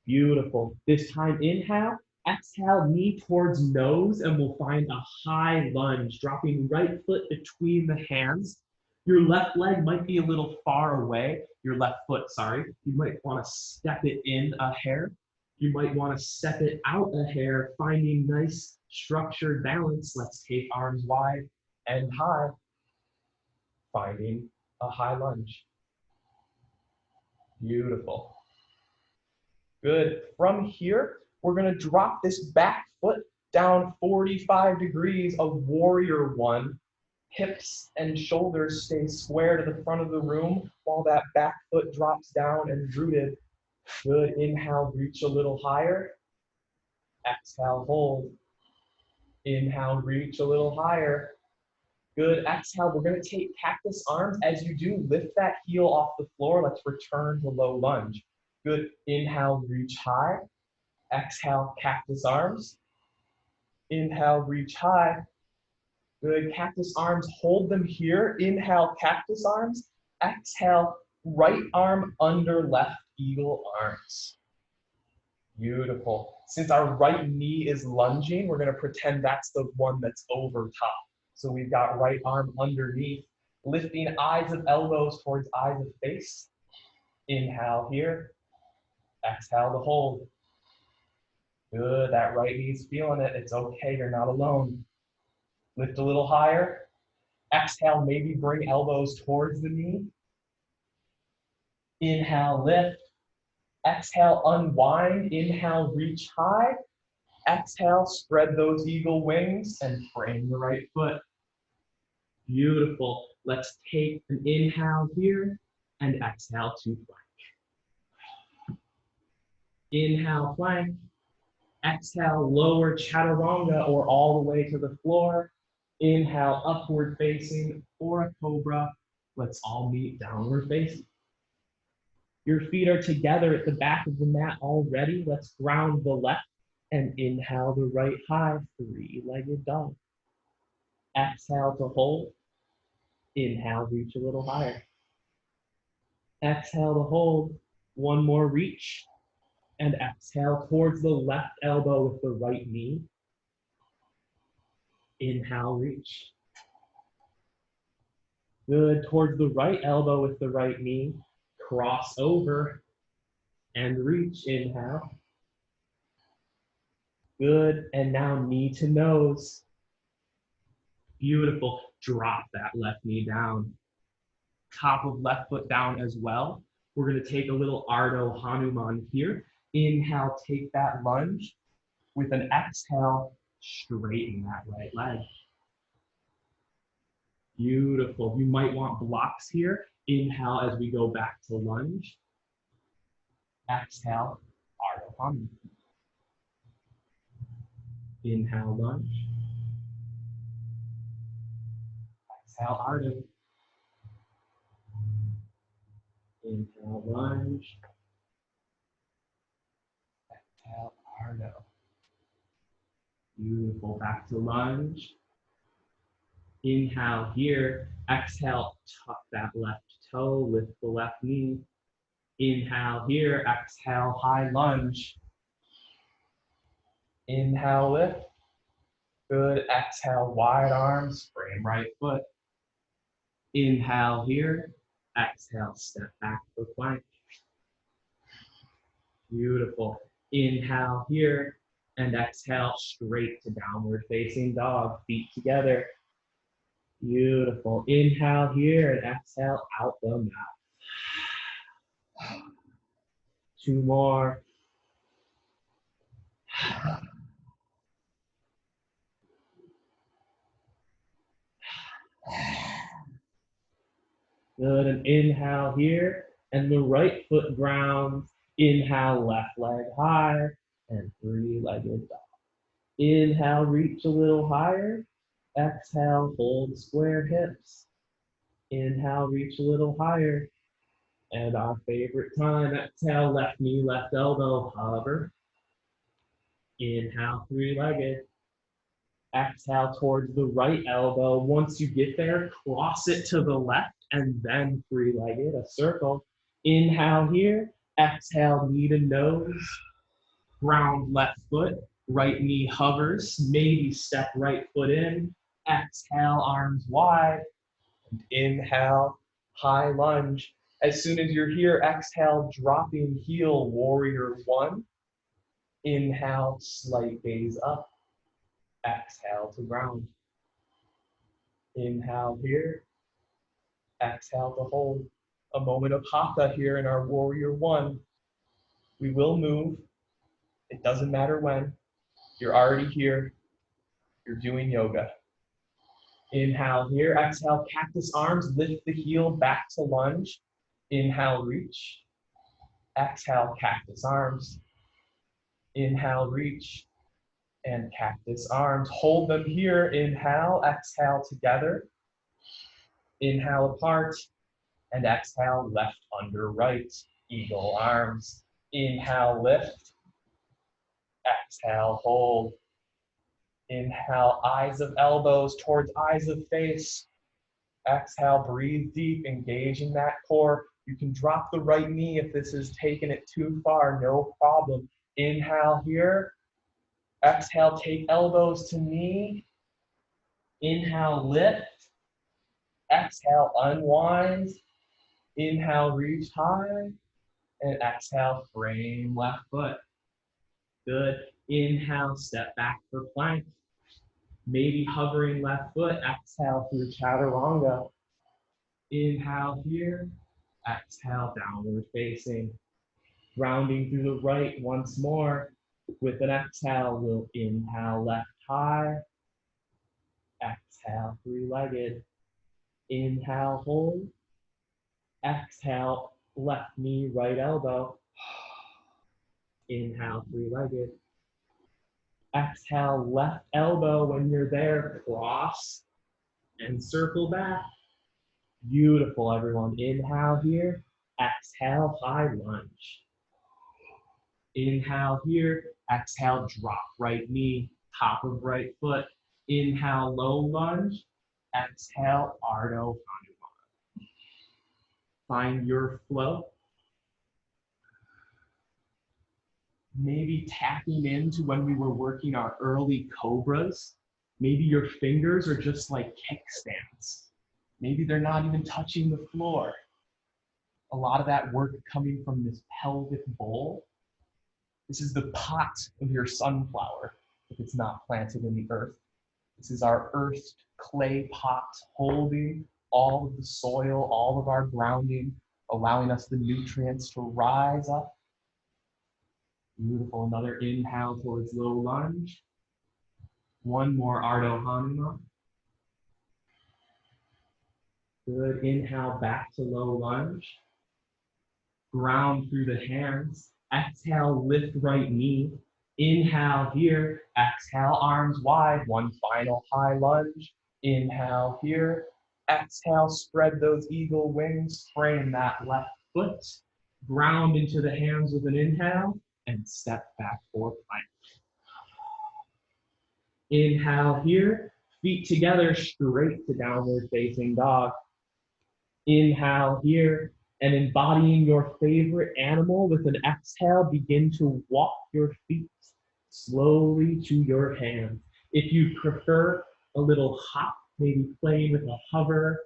[SPEAKER 1] Beautiful. This time, inhale. Exhale, knee towards nose, and we'll find a high lunge, dropping right foot between the hands. Your left leg might be a little far away. Your left foot, sorry. You might want to step it in a hair. You might want to step it out a hair, finding nice structured balance. Let's take arms wide and high, finding a high lunge. Beautiful. Good. From here, we're going to drop this back foot down 45 degrees, a warrior one. Hips and shoulders stay square to the front of the room while that back foot drops down and rooted. Good. Inhale, reach a little higher. Exhale, hold. Inhale, reach a little higher. Good, exhale, we're gonna take cactus arms. As you do, lift that heel off the floor. Let's return to low lunge. Good, inhale, reach high. Exhale, cactus arms. Inhale, reach high. Good, cactus arms, hold them here. Inhale, cactus arms. Exhale, right arm under left eagle arms. Beautiful. Since our right knee is lunging, we're gonna pretend that's the one that's over top. So we've got right arm underneath, lifting eyes of elbows towards eyes of face. Inhale here, exhale to hold. Good, that right knee's feeling it. It's okay, you're not alone. Lift a little higher. Exhale, maybe bring elbows towards the knee. Inhale, lift. Exhale, unwind. Inhale, reach high. Exhale, spread those eagle wings and frame the right foot. Beautiful. Let's take an inhale here and exhale to plank. Inhale, plank. Exhale, lower chaturanga or all the way to the floor. Inhale, upward facing or a cobra. Let's all meet downward facing. Your feet are together at the back of the mat already. Let's ground the left and inhale the right high, three-legged dog. Exhale to hold. Inhale, reach a little higher. Exhale to hold. One more reach. And exhale towards the left elbow with the right knee. Inhale, reach. Good, towards the right elbow with the right knee. Cross over and reach, inhale. Good, and now knee to nose. Beautiful, drop that left knee down. Top of left foot down as well. We're gonna take a little Ardha Hanuman here. Inhale, take that lunge. With an exhale, straighten that right leg. Beautiful, you might want blocks here. Inhale as we go back to lunge. Exhale, Ardha Hanuman. Inhale, lunge. Exhale, Ardha. Inhale, lunge. Exhale, Ardha. Beautiful, back to lunge. Inhale here, exhale, tuck that left toe, lift the left knee. Inhale here, exhale, high lunge. Inhale, lift. Good, exhale, wide arms, frame right foot. Inhale here, exhale, step back for plank. Beautiful. Inhale here, and exhale, straight to downward facing dog, feet together. Beautiful. Inhale here, and exhale out the mouth. Two more. Good, and inhale here, and the right foot grounds. Inhale, left leg high, and three-legged dog. Inhale, reach a little higher. Exhale, hold square hips. Inhale, reach a little higher. And our favorite time, exhale, left knee, left elbow, hover. Inhale, three-legged. Exhale towards the right elbow. Once you get there, cross it to the left and then three-legged, a circle. Inhale here, exhale, knee to nose. Ground left foot, right knee hovers, maybe step right foot in. Exhale, arms wide. And inhale, high lunge. As soon as you're here, exhale, dropping heel, warrior one. Inhale, slight gaze up. Exhale to ground. Inhale here. Exhale to hold. A moment of Hatha here in our warrior one. We will move. It doesn't matter when. You're already here. You're doing yoga. Inhale here. Exhale, cactus arms. Lift the heel back to lunge. Inhale, reach. Exhale, cactus arms. Inhale, reach. And cactus arms. Hold them here. Inhale, exhale together. Inhale apart. And exhale, left under right. Eagle arms. Inhale, lift. Exhale, hold. Inhale, eyes of elbows towards eyes of face. Exhale, breathe deep, engaging that core. You can drop the right knee if this is taking it too far, no problem. Inhale here. Exhale, take elbows to knee. Inhale, lift. Exhale, unwind. Inhale, reach high. And exhale, frame left foot. Good. Inhale, step back for plank. Maybe hovering left foot. Exhale through chaturanga. Inhale here. Exhale, downward facing. Rounding through the right once more. With an exhale, we'll inhale left high. Exhale, three-legged. Inhale, hold. Exhale, left knee, right elbow. Inhale, three-legged. Exhale, left elbow. When you're there, cross and circle back. Beautiful, everyone. Inhale here. Exhale, high lunge. Inhale here. Exhale, drop right knee, top of right foot. Inhale, low lunge. Exhale, Ardha Hanuman. Find your flow. Maybe tapping into when we were working our early cobras. Maybe your fingers are just like kickstands. Maybe they're not even touching the floor. A lot of that work coming from this pelvic bowl. This is the pot of your sunflower if it's not planted in the earth. This is our earthed clay pot holding all of the soil, all of our grounding, allowing us the nutrients to rise up. Beautiful. Another inhale towards low lunge. One more Ardha Hanuman. Good. Inhale back to low lunge. Ground through the hands. Exhale, lift right knee. Inhale here. Exhale, arms wide. One final high lunge. Inhale here. Exhale, spread those eagle wings. Frame that left foot. Ground into the hands with an inhale. And step back for plank. Inhale here. Feet together, straight to downward facing dog. Inhale here. And embodying your favorite animal with an exhale, begin to walk your feet slowly to your hands. If you prefer a little hop, maybe playing with a hover,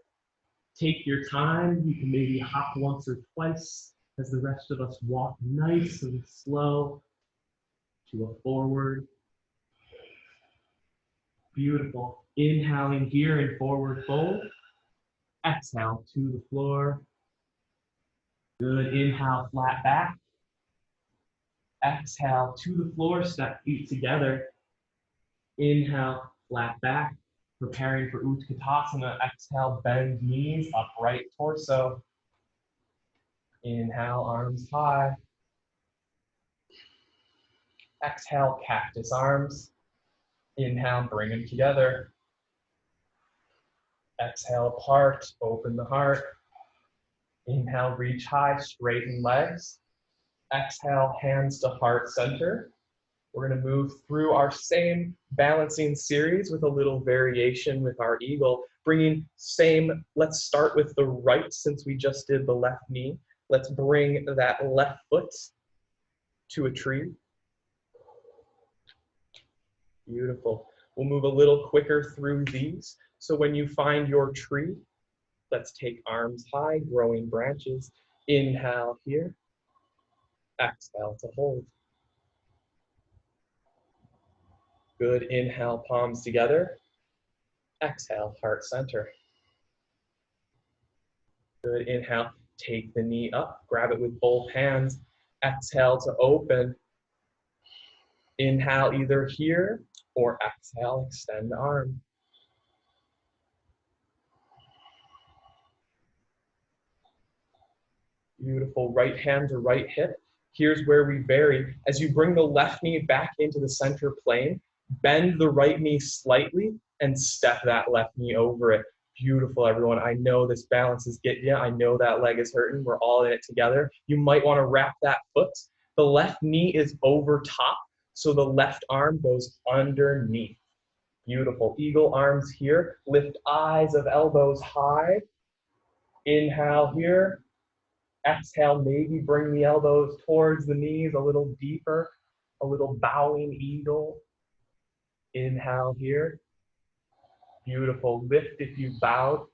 [SPEAKER 1] take your time. You can maybe hop once or twice as the rest of us walk nice and slow to a forward. Beautiful. Inhaling here in forward fold. Exhale to the floor. Good. Inhale, flat back. Exhale to the floor, step feet together. Inhale, flat back. Preparing for Utkatasana. Exhale, bend knees, upright torso. Inhale, arms high. Exhale, cactus arms. Inhale, bring them together. Exhale, apart, open the heart. Inhale, reach high, straighten legs. Exhale, hands to heart center. We're going to move through our same balancing series with a little variation with our eagle. Bringing same, let's start with the right since we just did the left knee. Let's bring that left foot to a tree. Beautiful. We'll move a little quicker through these. So when you find your tree, let's take arms high, growing branches. Inhale here. Exhale to hold. Good. Inhale, palms together. Exhale, heart center. Good. Inhale, take the knee up, grab it with both hands. Exhale to open. Inhale either here or exhale, extend the arm. Beautiful. Right hand to right hip. Here's where we vary. As you bring the left knee back into the center plane, Bend the right knee slightly and step that left knee over it. Beautiful, everyone. I know this balance is getting you. I know that leg is hurting. We're all in it together. You might want to wrap that foot. The left knee is over top, so the left arm goes underneath. Beautiful. Eagle arms here. Lift eyes of elbows high. Inhale here. Exhale, maybe bring the elbows towards the knees a little deeper. A little bowing eagle. Inhale here. Beautiful. Lift if you bowed.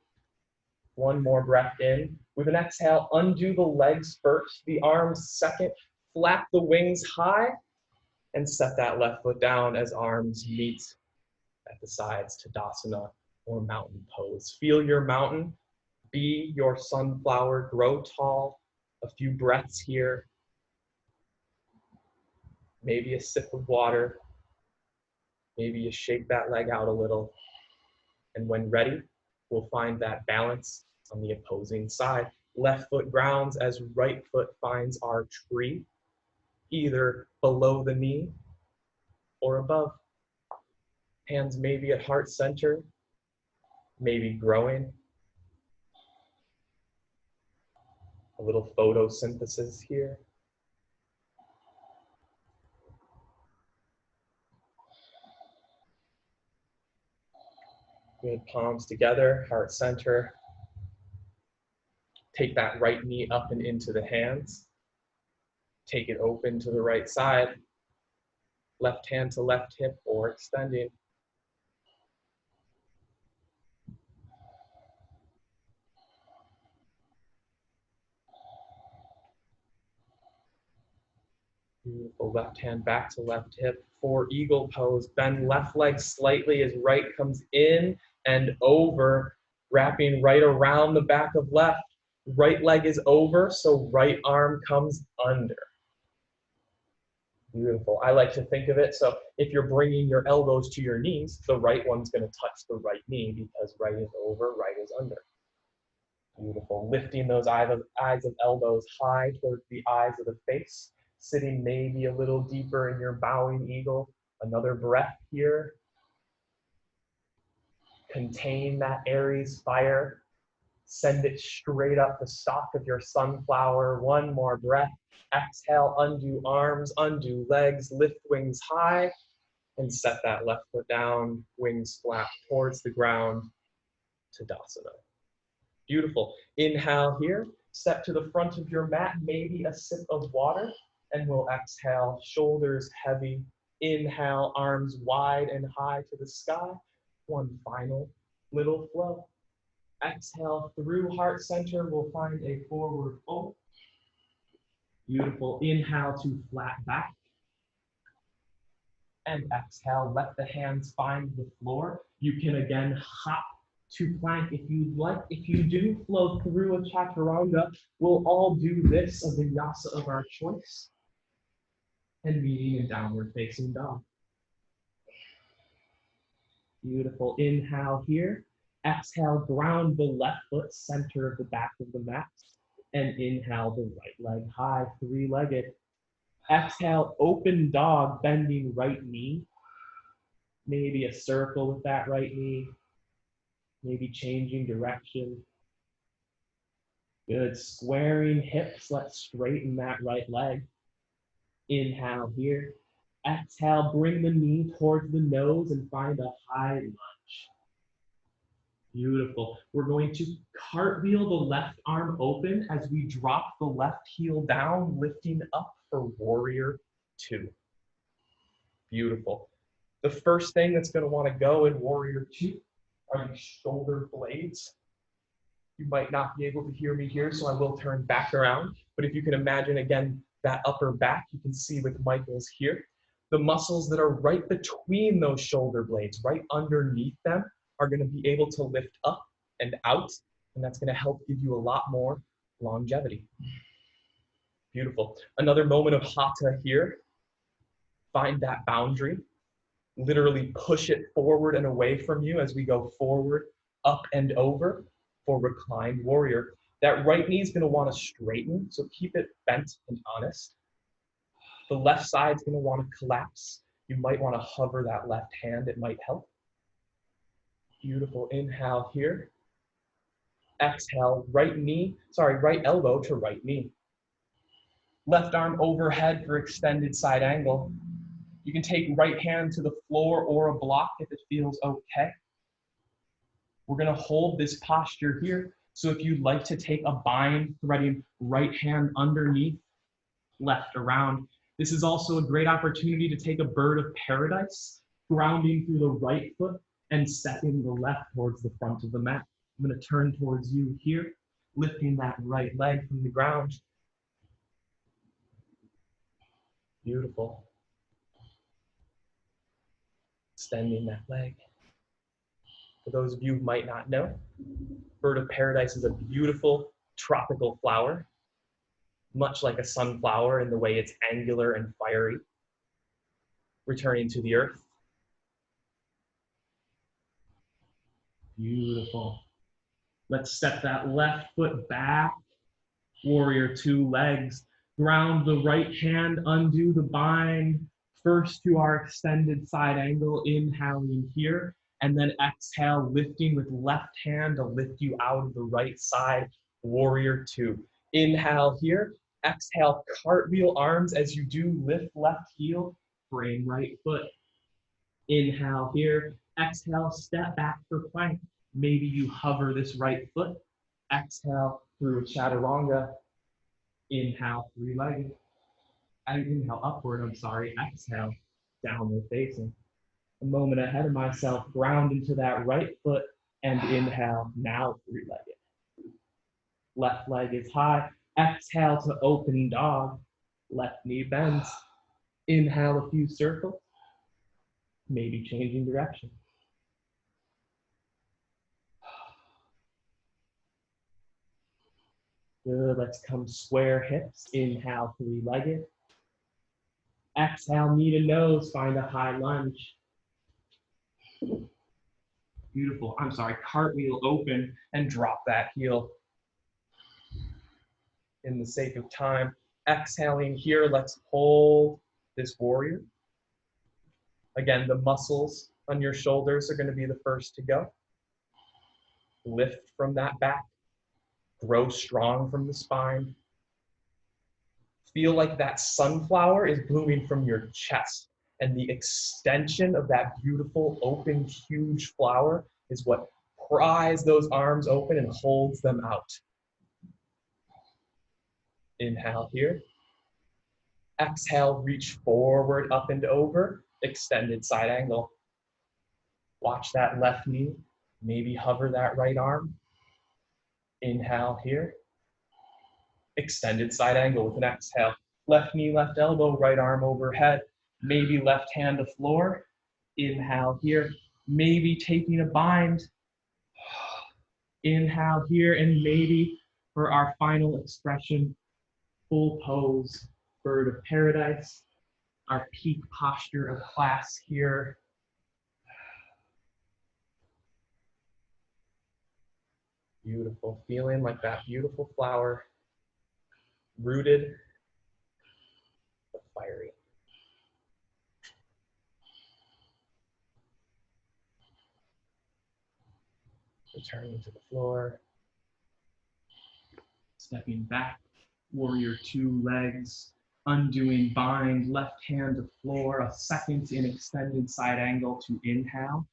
[SPEAKER 1] One more breath in. With an exhale, undo the legs first, the arms second. Flap the wings high and set that left foot down as arms meet at the sides, Tadasana or mountain pose. Feel your mountain. Be your sunflower. Grow tall. A few breaths here. Maybe a sip of water. Maybe you shake that leg out a little. And when ready, we'll find that balance on the opposing side. Left foot grounds as right foot finds our tree, either below the knee or above. Hands maybe at heart center, maybe growing. A little photosynthesis here. Good, palms together, heart center. Take that right knee up and into the hands. Take it open to the right side. Left hand to left hip or extending. Beautiful. Left hand back to left hip for eagle pose. Bend left leg slightly as right comes in and over, wrapping right around the back of left. Right leg is over, so right arm comes under. Beautiful. I like to think of it, so if you're bringing your elbows to your knees, the right one's going to touch the right knee because right is over, right is under. Beautiful. Lifting those eyes of elbows high towards the eyes of the face. Sitting maybe a little deeper in your bowing eagle. Another breath here. Contain that Aries fire. Send it straight up the stalk of your sunflower. One more breath. Exhale, undo arms, undo legs, lift wings high, and set that left foot down. Wings flap towards the ground. Tadasana. Beautiful. Inhale here. Step to the front of your mat, maybe a sip of water. And we'll exhale, shoulders heavy. Inhale, arms wide and high to the sky. One final little flow. Exhale, through heart center, we'll find a forward fold. Beautiful. Inhale to flat back. And exhale, let the hands find the floor. You can again hop to plank if you'd like. If you do flow through a chaturanga, we'll all do this, a vinyasa of our choice. And meeting in downward facing dog. Beautiful. Inhale here. Exhale, ground the left foot center of the back of the mat. And inhale the right leg high, three-legged. Exhale, open dog, bending right knee. Maybe a circle with that right knee. Maybe changing direction. Good. Squaring hips. Let's straighten that right leg. Inhale here. Exhale, bring the knee towards the nose and find a high lunge. Beautiful. We're going to cartwheel the left arm open as we drop the left heel down, lifting up for warrior two. Beautiful. The first thing that's going to want to go in warrior two are the shoulder blades. You might not be able to hear me here, so I will turn back around. But if you can imagine, again, that upper back, you can see with Michael's here. The muscles that are right between those shoulder blades, right underneath them, are going to be able to lift up and out, and that's going to help give you a lot more longevity. Beautiful. Another moment of Hatha here. Find that boundary. Literally push it forward and away from you as we go forward, up and over for reclined warrior. That right knee is going to want to straighten, so keep it bent and honest. The left side is going to want to collapse. You might want to hover that left hand, it might help. Beautiful, inhale here. Exhale, right elbow to right knee. Left arm overhead for extended side angle. You can take right hand to the floor or a block if it feels okay. We're gonna hold this posture here. So if you'd like to take a bind, threading right hand underneath, left around. This is also a great opportunity to take a bird of paradise, grounding through the right foot and stepping the left towards the front of the mat. I'm gonna turn towards you here, lifting that right leg from the ground. Beautiful. Extending that leg. For those of you who might not know, bird of paradise is a beautiful tropical flower, much like a sunflower in the way it's angular and fiery. Returning to the earth. Beautiful. Let's step that left foot back. Warrior two legs. Ground the right hand, undo the bind. First to our extended side angle, inhaling here. And then exhale, lifting with left hand to lift you out of the right side. Warrior two. Inhale here. Exhale, cartwheel arms as you do, lift left heel, frame right foot. Inhale here, exhale, step back for plank. Maybe you hover this right foot. Exhale through chaturanga. Inhale, three-legged. Inhale upward, exhale, downward facing. A moment ahead of myself, ground into that right foot and inhale, now three-legged. Left leg is high. Exhale to open dog. Left knee bends. Inhale a few circles. Maybe changing direction. Good, let's come square hips. Inhale, three-legged. Exhale, knee to nose, find a high lunge. Beautiful, cartwheel open and drop that heel. In the sake of time, exhaling here, let's hold this warrior. Again, the muscles on your shoulders are gonna be the first to go. Lift from that back, grow strong from the spine. Feel like that sunflower is blooming from your chest, and the extension of that beautiful, open, huge flower is what pries those arms open and holds them out. Inhale here. Exhale, reach forward, up and over, extended side angle. Watch that left knee, maybe hover that right arm. Inhale here. Extended side angle with an exhale. Left knee, left elbow, right arm overhead. Maybe left hand to floor. Inhale here. Maybe taking a bind. Inhale here, and maybe for our final expression, full pose, bird of paradise. Our peak posture of class here. Beautiful, feeling like that beautiful flower, rooted but fiery. Returning to the floor. Stepping back, warrior two legs, undoing bind, left hand to floor, a second in extended side angle to inhale.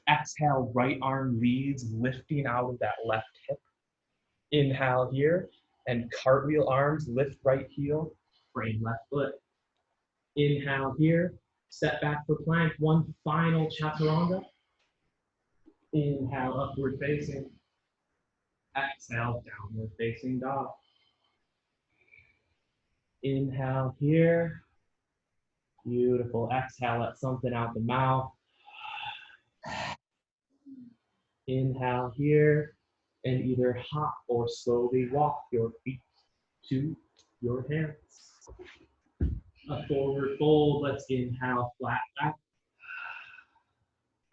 [SPEAKER 1] Exhale, right arm leads, lifting out of that left hip. Inhale here, and cartwheel arms, lift right heel, frame left foot. Inhale here, step back for plank, one final chaturanga. Inhale, upward facing. Exhale, downward facing dog. Inhale here. Beautiful. Exhale, let something out the mouth. Inhale here, and either hop or slowly walk your feet to your hands. A forward fold. Let's inhale, flat back.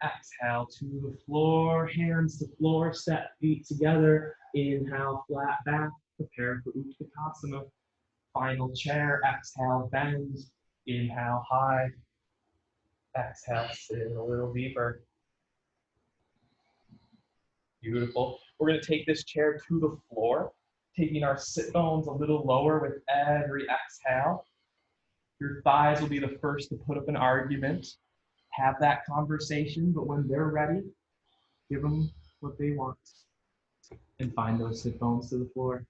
[SPEAKER 1] Exhale to the floor, hands to floor, step feet together. Inhale, flat back, prepare for Utkatasana. Final chair, exhale, bend. Inhale, high. Exhale, sit in a little deeper. Beautiful. We're going to take this chair to the floor, taking our sit bones a little lower with every exhale. Your thighs will be the first to put up an argument. Have that conversation, but when they're ready, give them what they want and find those sit bones to the floor.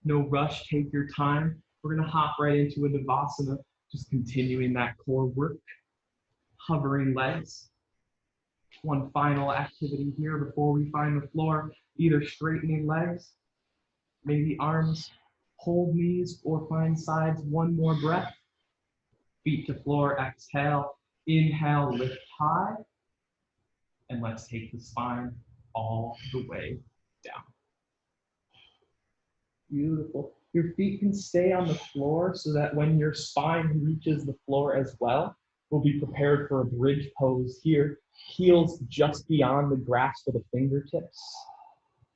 [SPEAKER 1] No rush, take your time. We're going to hop right into a Navasana, just continuing that core work. Hovering legs. One final activity here before we find the floor, either straightening legs, maybe arms, hold knees, or find sides. One more breath. Feet to floor, exhale. Inhale, lift high. And let's take the spine all the way down. Beautiful. Your feet can stay on the floor so that when your spine reaches the floor as well, we'll be prepared for a bridge pose here. Heels just beyond the grasp of the fingertips.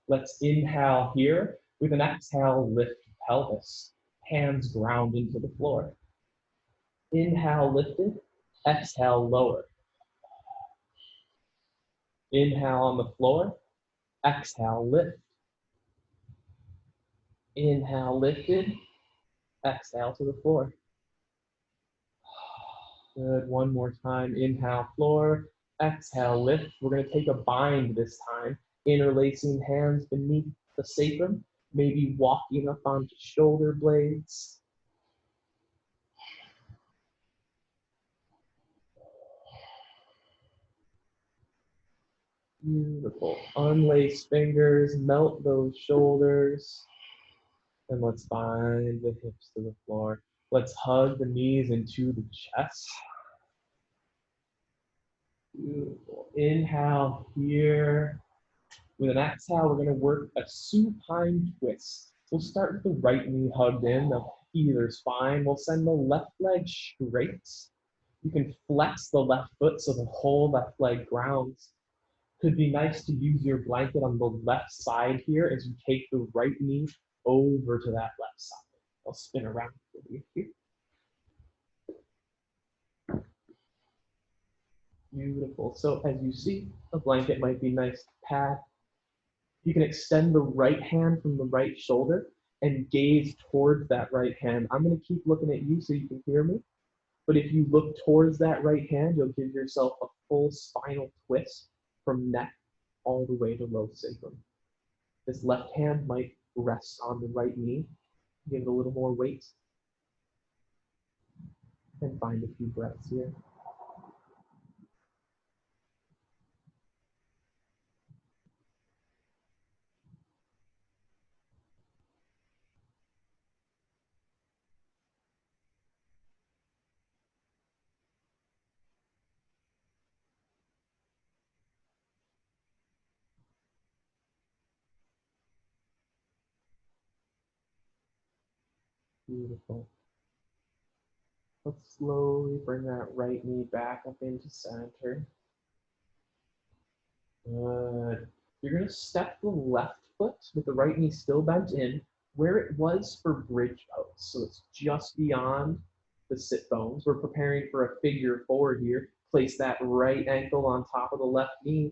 [SPEAKER 1] Let's inhale here. With an exhale, lift pelvis. Hands ground into the floor. Inhale, lifted. Exhale, lower. Inhale on the floor. Exhale, lift. Inhale, lifted. Exhale to the floor. Good. One more time. Inhale, floor. Exhale, lift. We're going to take a bind this time. Interlacing hands beneath the sacrum. Maybe walking up onto shoulder blades. Beautiful. Unlace fingers. Melt those shoulders. And let's bind the hips to the floor. Let's hug the knees into the chest. Beautiful. Inhale here. With an exhale, we're going to work a supine twist. We'll start with the right knee hugged in of either spine. We'll send the left leg straight. You can flex the left foot so the whole left leg grounds. Could be nice to use your blanket on the left side here as you take the right knee over to that left side. I'll spin around for you here. Beautiful. So as you see, a blanket might be nice to pad. You can extend the right hand from the right shoulder and gaze towards that right hand. I'm going to keep looking at you so you can hear me. But if you look towards that right hand, you'll give yourself a full spinal twist from neck all the way to low sacrum. This left hand might rest on the right knee. Give it a little more weight. And find a few breaths here. Beautiful. Let's slowly bring that right knee back up into center. Good. You're going to step the left foot with the right knee still bent in where it was for bridge pose. So it's just beyond the sit bones. We're preparing for a figure four here. Place that right ankle on top of the left knee.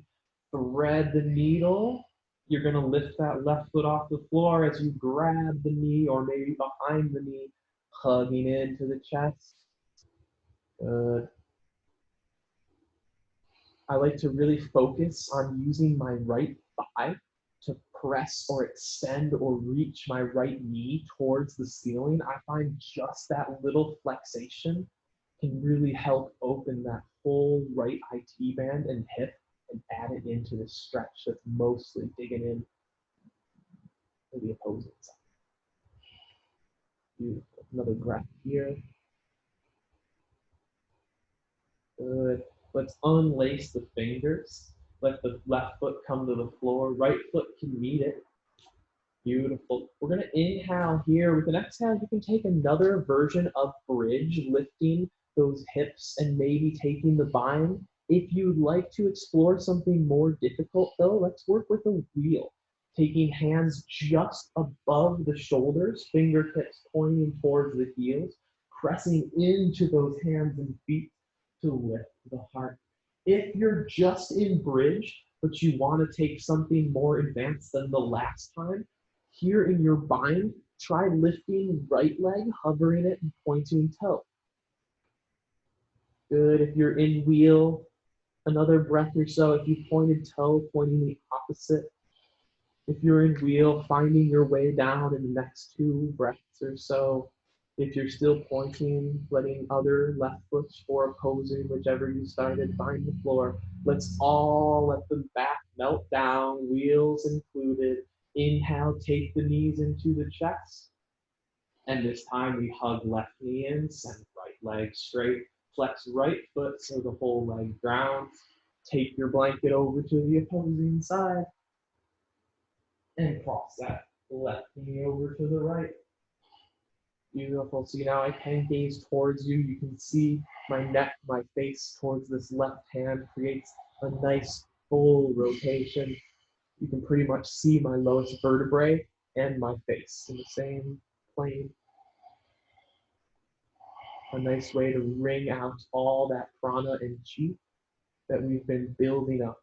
[SPEAKER 1] Thread the needle. You're going to lift that left foot off the floor as you grab the knee or maybe behind the knee, hugging into the chest. Good. I like to really focus on using my right thigh to press or extend or reach my right knee towards the ceiling. I find just that little flexation can really help open that whole right IT band and hip and add it into the stretch that's mostly digging in to the opposing side. Beautiful. Another breath here. Good. Let's unlace the fingers. Let the left foot come to the floor. Right foot can meet it. Beautiful. We're going to inhale here. With an exhale, you can take another version of bridge, lifting those hips and maybe taking the bind. If you'd like to explore something more difficult, though, let's work with a wheel. Taking hands just above the shoulders, fingertips pointing towards the heels, pressing into those hands and feet. to lift the heart. If you're just in bridge, but you want to take something more advanced than the last time, here in your bind, try lifting right leg, hovering it, and pointing toe. Good. If you're in wheel, another breath or so. If you pointed toe, pointing the opposite. If you're in wheel, finding your way down in the next 2 breaths or so. If you're still pointing, letting other left foots or opposing, whichever you started, find the floor. Let's all let the back melt down, wheels included. Inhale, take the knees into the chest. And this time we hug left knee in, send right leg straight. Flex right foot so the whole leg grounds. Take your blanket over to the opposing side. And cross that left knee over to the right. Beautiful. See, now I can gaze towards you. You can see my neck, my face towards this left hand creates a nice full rotation. You can pretty much see my lowest vertebrae and my face in the same plane. A nice way to wring out all that prana and chi that we've been building up,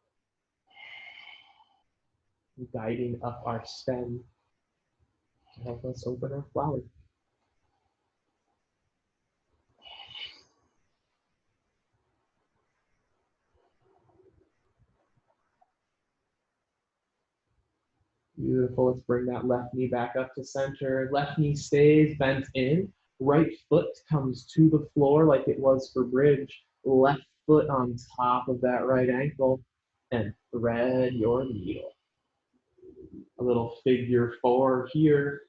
[SPEAKER 1] guiding up our stem to help us open our flower. Beautiful. Let's bring that left knee back up to center. Left knee stays bent in. Right foot comes to the floor like it was for bridge. Left foot on top of that right ankle. And thread your needle. A little figure 4 here.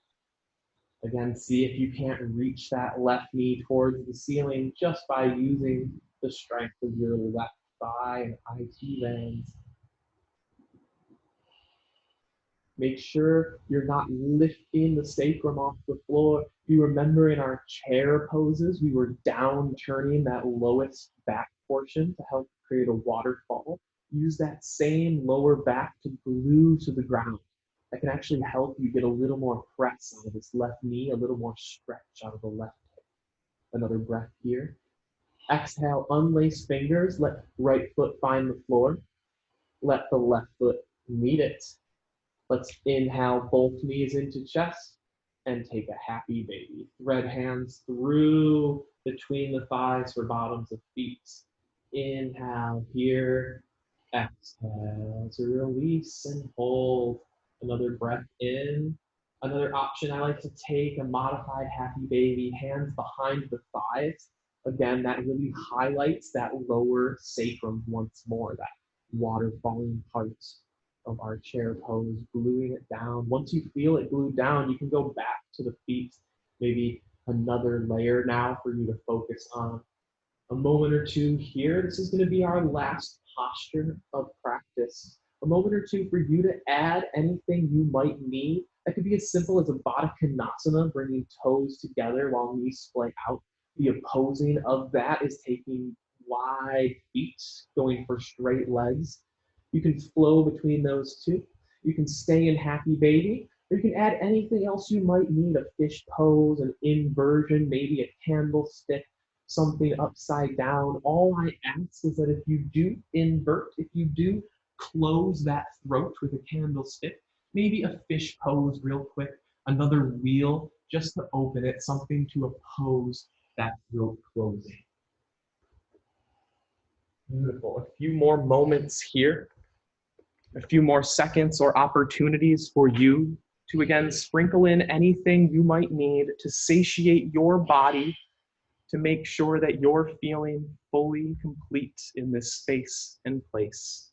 [SPEAKER 1] Again, see if you can't reach that left knee towards the ceiling just by using the strength of your left thigh and IT bands. Make sure you're not lifting the sacrum off the floor. You remember in our chair poses, we were down turning that lowest back portion to help create a waterfall. Use that same lower back to glue to the ground. That can actually help you get a little more press out of this left knee, a little more stretch out of the left hip. Another breath here. Exhale, unlace fingers, let right foot find the floor. Let the left foot meet it. Let's inhale both knees into chest and take a happy baby. Thread hands through between the thighs for bottoms of feet. Inhale here. Exhale to release and hold. Another breath in. Another option I like to take, a modified happy baby, hands behind the thighs. Again, that really highlights that lower sacrum once more, that water falling parts of our chair pose, gluing it down. Once you feel it glued down, you can go back to the feet, maybe another layer now for you to focus on. A moment or two here. This is going to be our last posture of practice. A moment or two for you to add anything you might need. That could be as simple as a Baddha Konasana, bringing toes together while knees splay out. The opposing of that is taking wide feet, going for straight legs. You can flow between those two. You can stay in happy baby, or you can add anything else you might need, a fish pose, an inversion, maybe a candlestick, something upside down. All I ask is that if you do invert, if you do close that throat with a candlestick, maybe a fish pose real quick, another wheel just to open it, something to oppose that throat closing. Beautiful. A few more moments here, a few more seconds or opportunities for you to again sprinkle in anything you might need to satiate your body, to make sure that you're feeling fully complete in this space and place.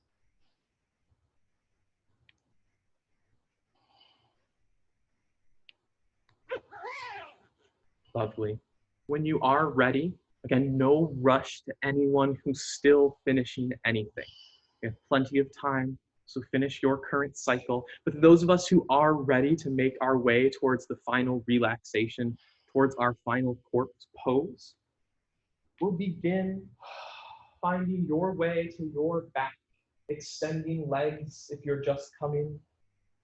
[SPEAKER 1] Lovely. When you are ready, again, no rush to anyone who's still finishing anything. You have plenty of time, so finish your current cycle. But those of us who are ready to make our way towards the final relaxation, towards our final corpse pose, we'll begin finding your way to your back, extending legs if you're just coming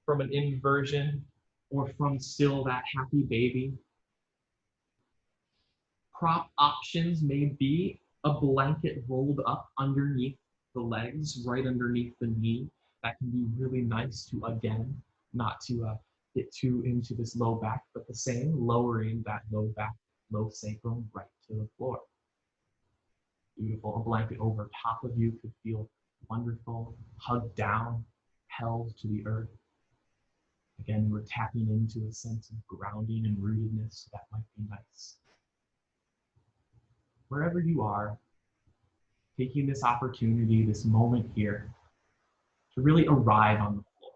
[SPEAKER 1] from an inversion or from still that happy baby. Prop options may be a blanket rolled up underneath the legs, right underneath the knee. That can be really nice to, again, not to get too into this low back, but the same, lowering that low back, low sacrum right to the floor. Beautiful. A blanket over top of you could feel wonderful. Hugged down, held to the earth. Again, we're tapping into a sense of grounding and rootedness, so that might be nice. Wherever you are, taking this opportunity, this moment here, to really arrive on the floor.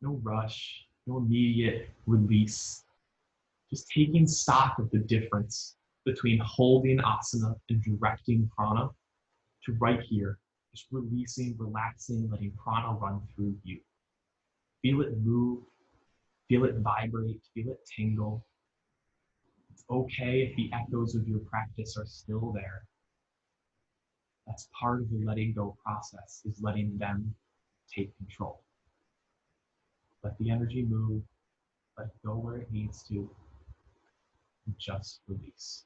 [SPEAKER 1] No rush, no immediate release. Just taking stock of the difference between holding asana and directing prana to right here, just releasing, relaxing, letting prana run through you. Feel it move, feel it vibrate, feel it tingle. It's okay if the echoes of your practice are still there. That's part of the letting go process, is letting them take control. Let the energy move, let it go where it needs to, and just release.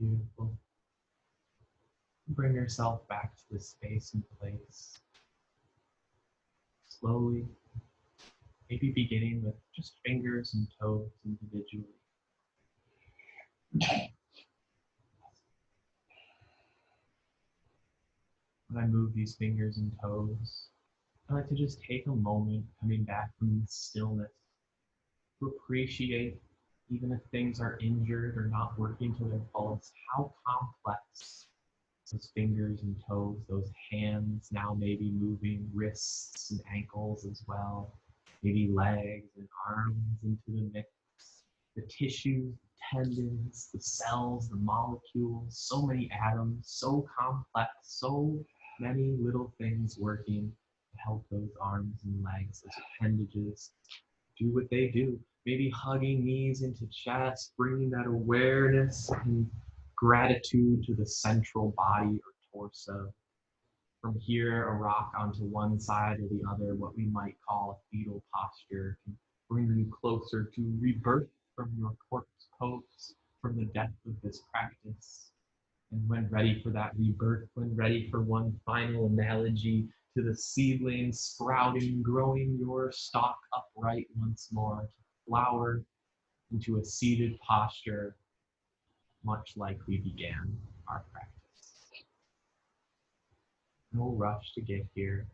[SPEAKER 1] Beautiful. Bring yourself back to the space and place. Slowly, maybe beginning with just fingers and toes individually. When I move these fingers and toes, I like to just take a moment coming back from the stillness to appreciate, even if things are injured or not working to their fullest, how complex those fingers and toes, those hands now maybe moving, wrists and ankles as well, maybe legs and arms into the mix, the tissues, tendons, the cells, the molecules, so many atoms, so complex, so Many little things working to help those arms and legs, those appendages, do what they do. Maybe hugging knees into chest, bringing that awareness and gratitude to the central body or torso. From here, a rock onto one side or the other, what we might call a fetal posture, can bring you closer to rebirth from your corpse pose, from the depth of this practice. And when ready for that rebirth, when ready for one final analogy to the seedling sprouting, growing your stalk upright once more, to flower into a seated posture, much like we began our practice. No rush to get here.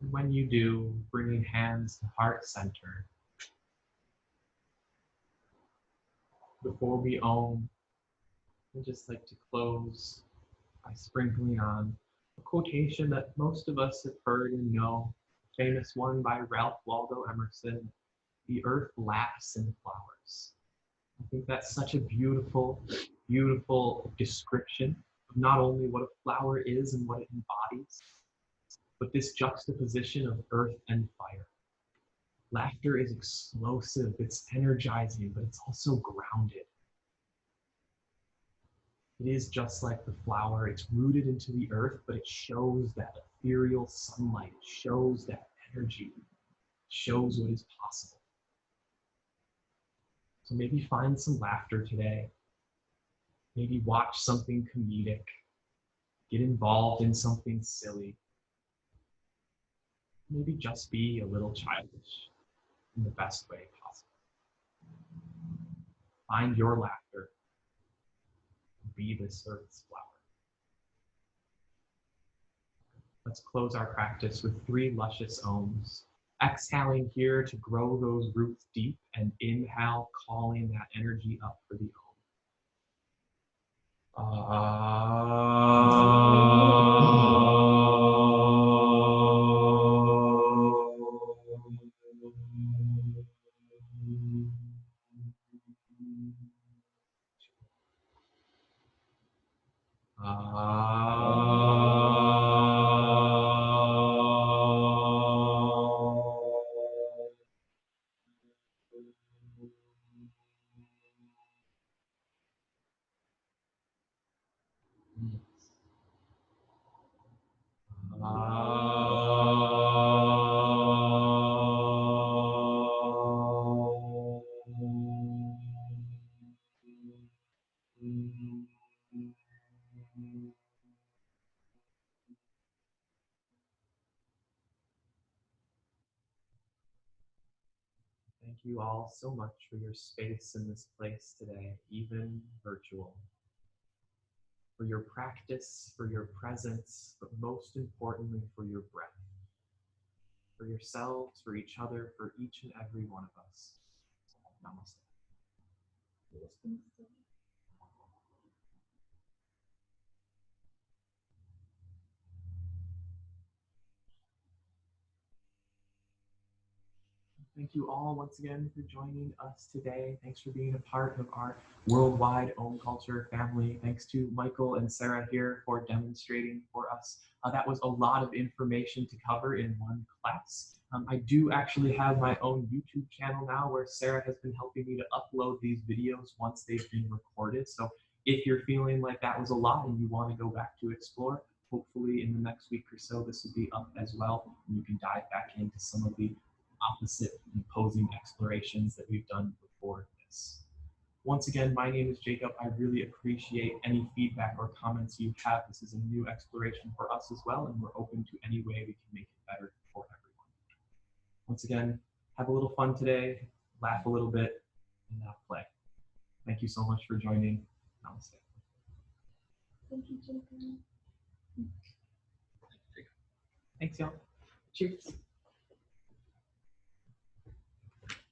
[SPEAKER 1] And when you do, bringing hands to heart center, before we own, I'd just like to close by sprinkling on a quotation that most of us have heard and know, a famous one by Ralph Waldo Emerson, "The earth laughs in flowers." I think that's such a beautiful, beautiful description of not only what a flower is and what it embodies, but this juxtaposition of earth and fire. Laughter is explosive, it's energizing, but it's also grounded. It is just like the flower. It's rooted into the earth, but it shows that ethereal sunlight. It shows that energy. It shows what is possible. So maybe find some laughter today. Maybe watch something comedic. Get involved in something silly. Maybe just be a little childish in the best way possible. Find your laughter. Be this earth's flower. Let's close our practice with 3 luscious ohms. Exhaling here to grow those roots deep, and inhale, calling that energy up for the Thank you all so much for your space in this place today, even virtual. For your practice, for your presence, but most importantly, for your breath. For yourselves, for each other, for each and every one of us. Namaste. Thank you all once again for joining us today. Thanks for being a part of our worldwide Om Culture family. Thanks to Michael and Sarah here for demonstrating for us. That was a lot of information to cover in one class. I do actually have my own YouTube channel now where Sarah has been helping me to upload these videos once they've been recorded. So if you're feeling like that was a lot and you want to go back to explore, hopefully in the next week or so, this will be up as well. And you can dive back into some of the opposite opposing explorations that we've done before this. Once again, my name is Jacob. I really appreciate any feedback or comments you have. This is a new exploration for us as well, and we're open to any way we can make it better for everyone. Once again, have a little fun today, laugh a little bit, and now play. Thank you so much for joining. Namaste.
[SPEAKER 3] Thank you, Jacob.
[SPEAKER 1] Thanks, y'all. Cheers.